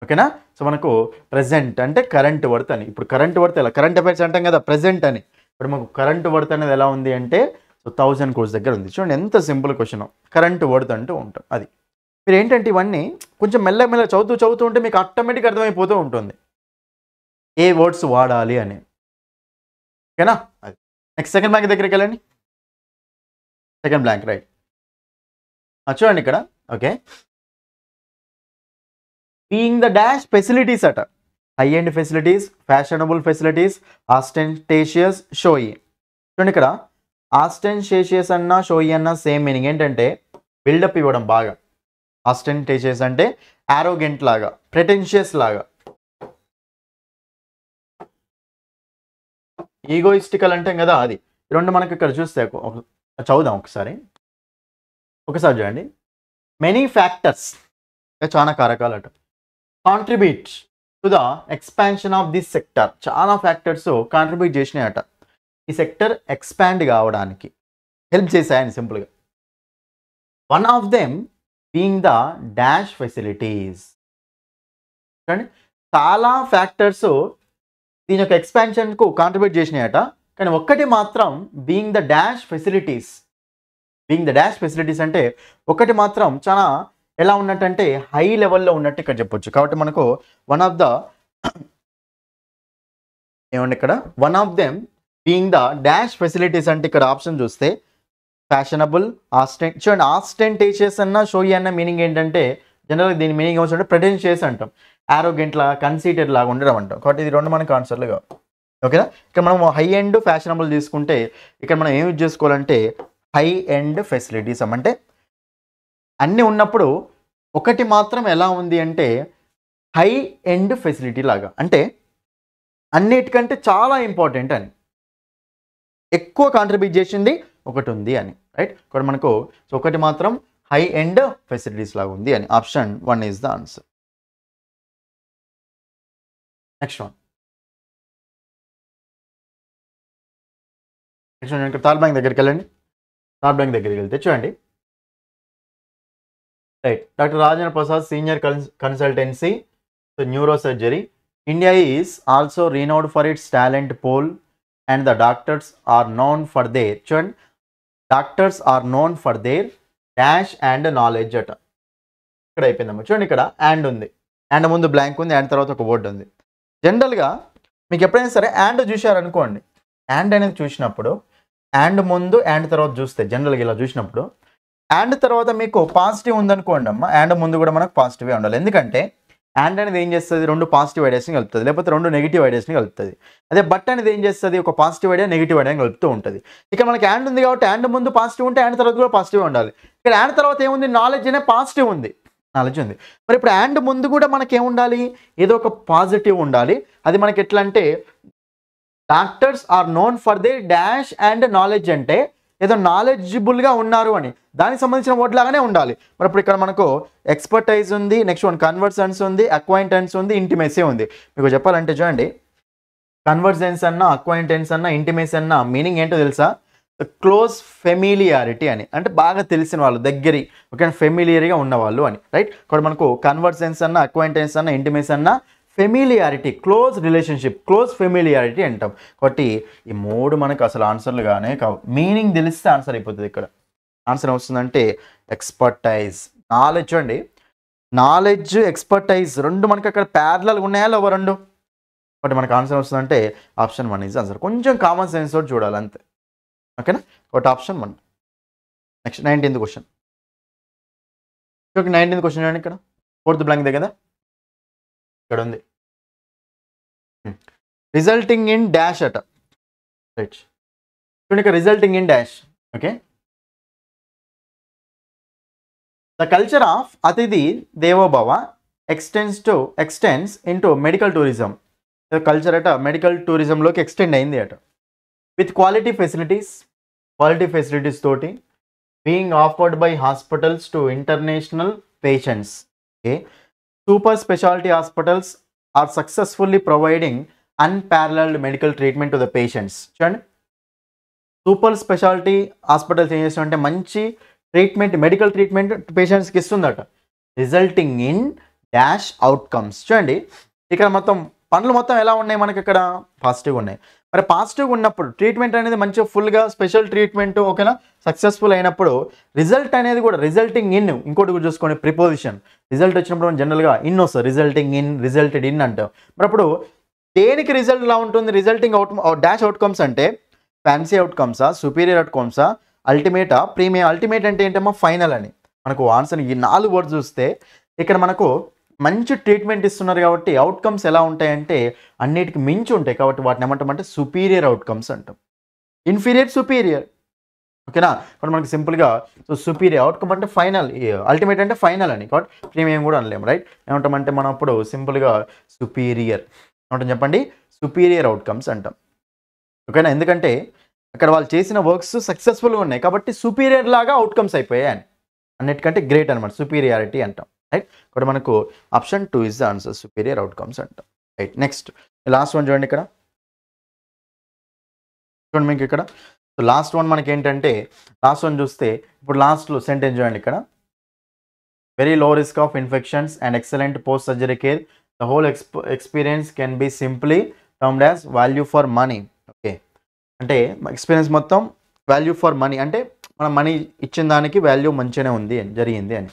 ఓకేనా. సో మనకు ప్రెజెంట్ అంటే కరెంట్ వర్త్ అని. ఇప్పుడు కరెంట్ వర్త్ ఎలా కరెంట్ అఫైర్స్ అంటాం కదా ప్రెజెంట్ అని. ఇప్పుడు మనకు కరెంట్ వర్త్ అనేది ఎలా ఉంది అంటే సో 1000 crores దగ్గర ఉంది. చూడండి ఎంత సింపుల్ క్వశ్చన్. కరెంట్ వర్త్ అంటూ ఉంటాం. అది మీరు ఏంటంటే ఇవన్నీ కొంచెం మెల్ల చదువుతూ ఉంటే మీకు ఆటోమేటిక్గా అర్థమైపోతూ ఉంటుంది ఏ వర్డ్స్ వాడాలి అని. ఓకేనా. అది నెక్స్ట్ సెకండ్ బ్లాంక్ దగ్గరికి వెళ్ళండి. Second blank right. చూడండి ఇక్కడ. Okay. Being the dash facilities అట. High end facilities, fashionable facilities, ostentatious, showy. చూడండి ఇక్కడ ఆస్టెన్టేషియస్ అన్నా షోయి అన్నా సేమ్ మీనింగ్. ఏంటంటే బిల్డప్ ఇవ్వడం బాగా. ఆస్టెన్టేషియస్ అంటే ఆరోగెంట్ లాగా, ప్రెటెన్షియస్ లాగా. ఈగోయిస్టికల్ అంటాం కదా అది. రెండు మనకి ఇక్కడ చూస్తే చదువుదాం ఒకసారి చూడండి. మెనీ ఫ్యాక్టర్స్ చాలా కారకాలు అట contribute to the expansion of this sector. చాలా ఫ్యాక్టర్స్ కాంట్రిబ్యూట్ చేసినాయట ఈ సెక్టర్ ఎక్స్పాండ్ కావడానికి, హెల్ప్ చేశాయని సింపుల్గా. One of them being the dash facilities. చూడండి చాలా ఫ్యాక్టర్స్ దీని యొక్క ఎక్స్పాన్షన్కు కాంట్రిబ్యూట్ చేసినాయట. కానీ ఒక్కటి మాత్రం being the dash facilities. Being the dash facilities అంటే ఒకటి మాత్రం చాలా ఎలా ఉన్నట్టంటే హై లెవెల్లో ఉన్నట్టు ఇక్కడ చెప్పొచ్చు. కాబట్టి మనకు వన్ ఆఫ్ ద ఏమండి ఇక్కడ one of them being the dash facilities అంటే ఇక్కడ ఆప్షన్ చూస్తే ఫ్యాషనబుల్, చూడండి ఆస్టెంటేషియస్ అన్న షోయి అన్న మీనింగ్ ఏంటంటే జనరల్గా దీని మీనింగ్ ఏమవుతుందంటే ప్రెటెన్షియస్ అంటాం, ఆరోగెంట్ లా, కన్సీటెడ్ లాగా ఉండడం అంటాం. కాబట్టి ఇది రెండు మనకు ఆన్సర్లు కావు. ఓకేనా. ఇక్కడ మనం హై ఎండ్ ఫ్యాషనబుల్ తీసుకుంటే ఇక్కడ మనం ఏం యూజ్ చేసుకోవాలంటే హై ఎండ్ ఫెసిలిటీస్ అంటే అన్నీ ఉన్నప్పుడు ఒకటి మాత్రం ఎలా ఉంది అంటే హై ఎండ్ ఫెసిలిటీ లాగా, అంటే అన్నిటికంటే చాలా ఇంపార్టెంట్ అని, ఎక్కువ కాంట్రిబ్యూట్ చేసింది ఒకటి ఉంది అని. రైట్. ఇక్కడ మనకు ఒకటి మాత్రం హై ఎండ్ ఫెసిలిటీస్ లాగా ఉంది అని. Option 1 is the answer. Next one. ఇక్కడ థర్డ్ బ్యాంక్ దగ్గరికి వెళ్ళండి. థర్డ్ బ్యాంక్ దగ్గరికి వెళ్తే చూడండి right. Doctor Rajendra Prasad senior consultancy neuro surgery. India is also renowned for its talent pool and the doctors are known for their. చూడండి doctors are known for their dash and knowledge అట. ఇక్కడ అయిపోయిందమ్మా. చూడండి ఇక్కడ and ఉంది, అండ్ ముందు blank ఉంది, and తర్వాత ఒక వర్డ్ ఉంది. జనరల్గా మీకు ఎప్పుడైనా సరే అండ్ చూశారనుకోండి, అండ్ అనేది చూసినప్పుడు అండ్ ముందు అండ్ తర్వాత చూస్తే జనరల్గా ఇలా చూసినప్పుడు అండ్ తర్వాత మీకు పాజిటివ్ ఉందనుకోండి అమ్మ, అండ్ ముందు కూడా మనకు పాజిటివే ఉండాలి. ఎందుకంటే అండ్ అనేది ఏం చేస్తుంది, రెండు పాజిటివ్ ఐడియాస్ని కలుపుతుంది, లేకపోతే రెండు నెగిటివ్ ఐడియాస్ని కలుపుతుంది. అదే బట్ అనేది ఏం చేస్తుంది, ఒక పాజిటివ్ ఐడియా నెగిటివ్ ఐడియా కలుపుతూ ఉంటుంది. ఇక్కడ మనకి అండ్ ఉంది కాబట్టి అండ్ ముందు పాజిటివ్ ఉంటే అండ్ తర్వాత కూడా పాజిటివ్ ఉండాలి. ఇక్కడ అండ్ తర్వాత ఏముంది, నాలెడ్జ్ అనే పాజిటివ్ ఉంది, నాలెడ్జ్ ఉంది. మరి ఇప్పుడు అండ్ ముందు కూడా మనకి ఏముండాలి, ఏదో ఒక పాజిటివ్ ఉండాలి. అది మనకి ఎట్లా అంటే doctors are known for their dash and knowledge అంటే ఏదో నాలెడ్జిబుల్గా ఉన్నారు అని, దానికి సంబంధించిన వర్డ్ లాగానే ఉండాలి. మరి ఇప్పుడు ఇక్కడ మనకు ఎక్స్పర్టైజ్ ఉంది, నెక్స్ట్ వన్ కన్వర్సెన్స్ ఉంది, అక్వైంటెన్స్ ఉంది, ఇంటిమేసీ ఉంది. మీకు చెప్పాలంటే చూడండి కన్వర్సెన్స్ అన్నా, అక్వైంటెన్స్ అన్నా, ఇంటిమేసీ అన్నా మీనింగ్ ఏంటో తెలుసా, క్లోజ్ ఫెమిలియారిటీ అని, అంటే బాగా తెలిసిన వాళ్ళు, దగ్గరి ఓకే ఫెమిలియర్గా ఉన్నవాళ్ళు అని. రైట్. ఇక్కడ మనకు కన్వర్సెన్స్ అన్నా, అక్వైంటెన్స్ అన్నా, ఇంటిమేసీ అన్నా, familiarity, close relationship, close familiarity అంటాం. కాబట్టి ఈ మూడు మనకు అసలు ఆన్సర్లుగానే కావు, మీనింగ్ తెలిస్తే ఆన్సర్ అయిపోతుంది. ఇక్కడ ఆన్సర్ వస్తుందంటే ఎక్స్పర్టైజ్, నాలెడ్జ్ అండి. నాలెడ్జ్, ఎక్స్పర్టైజ్ రెండు మనకి అక్కడ ప్యారలల్ ఉన్నాయా లేవో రెండు. కాబట్టి మనకు ఆన్సర్ వస్తుందంటే ఆప్షన్ 1 ఈజ్ ఆన్సర్. కొంచెం కామన్ సెన్స్ తోటి చూడాలి అంతే. ఓకేనా. కాబట్టి option 1. Next 19th question. Okay 19th question చూడండి ఇక్కడ 4th బ్లాంక్ దగ్గర ఇక్కడ ఉంది రిజల్టింగ్ ఇన్ డాష్ అట రైట్ చూడండి ఇక్కడ resulting in dash okay the culture of అతిథి దేవోభవ extends into medical tourism culture అట మెడికల్ టూరిజంలోకి ఎక్స్టెండ్ అయింది అట విత్ క్వాలిటీ ఫెసిలిటీస్ తోటి being offered by hospitals to international patients. Okay, super specialty hospitals are successfully providing unparalleled medical treatment to the patients. చూడండి super speciality hospitals ఏం చేస్తామంటే మంచి treatment medical treatment పేషెంట్స్కి ఇస్తుందట resulting in dash outcomes. చూడండి ఇక్కడ మొత్తం పనులు మొత్తం ఎలా ఉన్నాయి మనకి ఇక్కడ పాజిటివ్గా ఉన్నాయి. మరి పాజిటివ్గా ఉన్నప్పుడు ట్రీట్మెంట్ అనేది మంచిగా ఫుల్గా స్పెషల్ ట్రీట్మెంట్ ఓకేనా సక్సెస్ఫుల్ అయినప్పుడు రిజల్ట్ అనేది కూడా రిజల్టింగ్ ఇన్ ఇంకోటి కూడా చూసుకోండి ప్రిపోజిషన్ రిజల్ట్ వచ్చినప్పుడు మనం జనరల్గా ఇన్ వస్తుంది రిజల్టింగ్ ఇన్ రిజల్టెడ్ ఇన్ అంటాం. మరి అప్పుడు దేనికి రిజల్ట్ ఎలా ఉంటుంది రిజల్టింగ్ డాష్ అవుట్కమ్స్ అంటే ఫ్యాన్సీ అవుట్కమ్సా సుపీరియర్ అవుట్కమ్సా అల్టిమేటా ప్రీమియం అల్టిమేట్ అంటే ఏంటమ్మా ఫైనల్ అని మనకు ఆన్సర్ ఈ 4 వర్డ్స్ చూస్తే ఇక్కడ మనకు మంచి ట్రీట్మెంట్ ఇస్తున్నారు కాబట్టి అవుట్కమ్స్ ఎలా ఉంటాయంటే అన్నిటికి మించి ఉంటాయి కాబట్టి వాటిని ఏమంటామంటే సుపీరియర్ అవుట్కమ్స్ అంటాం. ఇన్ఫీరియర్ సుపీరియర్ ఓకేనా కాబట్టి మనకి సింపుల్గా సో సుపీరియర్ అవుట్కమ్ అంటే ఫైనల్ అల్టిమేట్ అంటే ఫైనల్ అని కాబట్టి ప్రీమియం కూడా అనలేము రైట్ ఏమంటామంటే మనం అప్పుడు సింపుల్గా సుపీరియర్ ఏమంటాం చెప్పండి సుపీరియర్ అవుట్కమ్స్ అంటాం ఓకేనా ఎందుకంటే అక్కడ వాళ్ళు చేసిన వర్క్స్ సక్సెస్ఫుల్గా ఉన్నాయి కాబట్టి సుపీరియర్ లాగా అవుట్కమ్స్ అయిపోయాయి అని అన్నిటికంటే గ్రేట్ అనమాట సుపీరియారిటీ అంటాం రైట్ ఇక్కడ మనకు option 2 is the answer superior outcomes అంటాం రైట్. నెక్స్ట్ లాస్ట్ వన్ చూడండి ఇక్కడ చూడండి మీకు ఇక్కడ సో లాస్ట్ వన్ మనకి ఏంటంటే లాస్ట్ వన్ చూస్తే ఇప్పుడు లాస్ట్లో సెంటెన్స్ చూడండి ఇక్కడ very low risk of infections and excellent post surgery care the whole experience can be simply termed as value for money. Okay అంటే ఎక్స్పీరియన్స్ మొత్తం వాల్యూ ఫర్ మనీ అంటే మనం మనీ ఇచ్చిన దానికి వాల్యూ మంచిగానే ఉంది అని జరిగింది అని.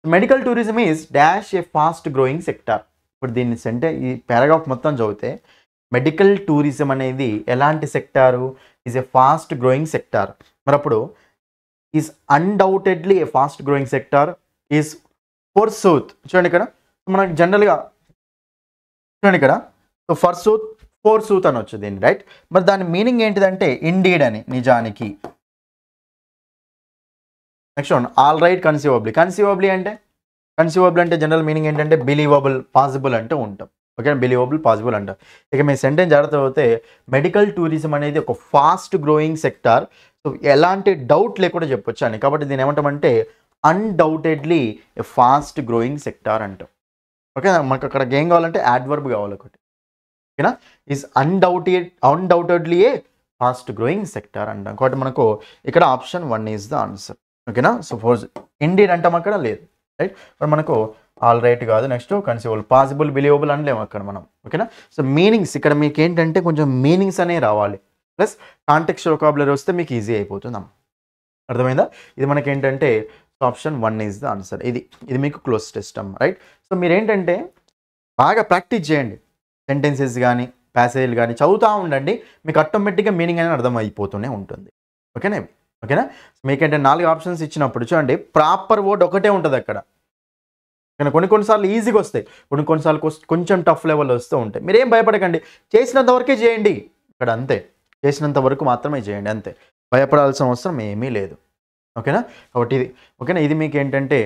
Medical tourism is dash A fast growing sector. ఇప్పుడు దీన్ని ఈ పారాగ్రాఫ్ మొత్తం చదివితే మెడికల్ టూరిజం అనేది ఎలాంటి sector is a fast growing sector. మరి అప్పుడు is undoubtedly a fast growing sector is forsooth చూడండి ఇక్కడ మనకి జనరల్గా చూడండి ఇక్కడ సో ఫోర్సూత్ అని వచ్చి దీన్ని రైట్. మరి దాని మీనింగ్ ఏంటిదంటే ఇండీడ్ అని నిజానికి. నెక్స్ట్ వన్ ఆల్ రైట్ కన్సీవబ్లీ అంటే జనరల్ మీనింగ్ ఏంటంటే బిలీవబుల్ పాసిబుల్ అంటే ఉంటాం ఓకే బిలీవబుల్ పాసిబుల్ అంటాం. ఇక మీ సెంటెన్స్ జాగ్రత్త అవుతే మెడికల్ టూరిజం అనేది ఒక ఫాస్ట్ గ్రోయింగ్ సెక్టార్ సో ఎలాంటి డౌట్ లేకుండా చెప్పొచ్చు అని కాబట్టి దీని ఏమంటామంటే undoubtedly a fast growing sector అంటాం ఓకే. మనకు అక్కడ ఏం కావాలంటే యాడ్వర్బ్ కావాలి ఒకటి ఓకేనా is undoubtedly a fast growing sector అంటాం కాబట్టి మనకు ఇక్కడ ఆప్షన్ 1 ఈజ్ ద ఆన్సర్ ఓకేనా. సో ఫోర్ ఇండీడ్ అంటాం అక్కడ లేదు రైట్ బట్ మనకు ఆల్ రైట్ కాదు. నెక్స్ట్ కన్సీవబుల్ పాసిబుల్ బిలీవబుల్ అనలేము అక్కడ మనం ఓకేనా. సో మీనింగ్స్ ఇక్కడ మీకు ఏంటంటే కొంచెం మీనింగ్స్ అనేవి రావాలి ప్లస్ కాంటెక్స్ట్ వొకాబులరీ వస్తే మీకు ఈజీ అయిపోతుంది అర్థమైందా. ఇది మనకి ఏంటంటే ఆప్షన్ 1 ఈజ్ ద ఆన్సర్. ఇది మీకు క్లోజ్ టెస్ట్ రైట్. సో మీరు ఏంటంటే బాగా ప్రాక్టీస్ చేయండి సెంటెన్సెస్ కానీ ప్యాసేజ్లు కానీ చదువుతూ ఉండండి మీకు ఆటోమేటిక్గా మీనింగ్ అనేది అర్థం అయిపోతూనే ఉంటుంది ఓకేనా. మీకంటే 4 ఆప్షన్స్ ఇచ్చినప్పుడు చూడండి ప్రాపర్ వర్డ్ ఒకటే ఉంటుంది అక్కడ కానీ కొన్నిసార్లు ఈజీగా వస్తాయి కొన్నిసార్లు కొంచెం టఫ్ లెవెల్లో వస్తూ ఉంటాయి. మీరేం భయపడకండి చేసినంత వరకే చేయండి ఇక్కడ అంతే చేసినంత వరకు మాత్రమే చేయండి అంతే భయపడాల్సిన అవసరం ఏమీ లేదు ఓకేనా. కాబట్టి ఇది మీకు ఏంటంటే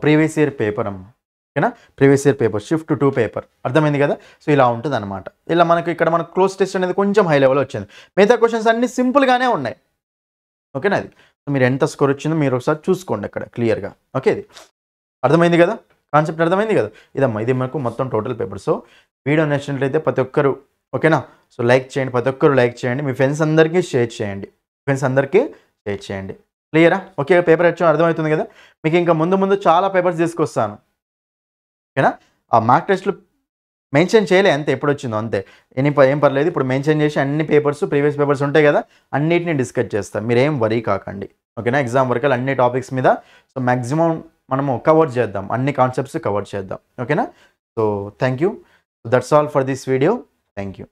ప్రీవియస్ ఇయర్ పేపర్ ఓకేనా previous year paper shift 2 paper అర్థమైంది కదా. సో ఇలా ఉంటుంది అనమాట. ఇలా మనకి ఇక్కడ మనకు క్లోజ్ టెస్ట్ అనేది కొంచెం హై లెవెల్లో వచ్చింది మిగతా క్వశ్చన్స్ అన్నీ సింపుల్గానే ఉన్నాయి ఓకేనా. అది మీరు ఎంత స్కోర్ వచ్చిందో మీరు ఒకసారి చూసుకోండి అక్కడ క్లియర్గా ఓకే. ఇది అర్థమైంది కదా కాన్సెప్ట్ అర్థమైంది కదా. ఇది మనకు మొత్తం టోటల్ పేపర్. సో వీడియో నచ్చినట్లయితే ప్రతి ఒక్కరు ఓకేనా సో లైక్ చేయండి ప్రతి ఒక్కరు లైక్ చేయండి మీ ఫ్రెండ్స్ అందరికీ షేర్ చేయండి క్లియరా ఓకే. పేపర్ వచ్చి అర్థమవుతుంది కదా. మీకు ఇంకా ముందు చాలా పేపర్స్ తీసుకొస్తాను ఓకేనా. ఆ మార్క్ టెస్ట్లు మెన్షన్ చేయలే అంతే ఎప్పుడు వచ్చిందో అంతే ఏం పర్లేదు. ఇప్పుడు మెన్షన్ చేసి అన్ని పేపర్స్ ప్రీవియస్ పేపర్స్ ఉంటాయి కదా అన్నిటిని డిస్కస్ చేస్తాం మీరేం వరీ కాకండి ఓకేనా. ఎగ్జామ్ వరకు అన్ని టాపిక్స్ మీద సో మ్యాక్సిమం మనము కవర్ చేద్దాం అన్ని కాన్సెప్ట్స్ కవర్ చేద్దాం ఓకేనా. So thank you that's all for this video thank you.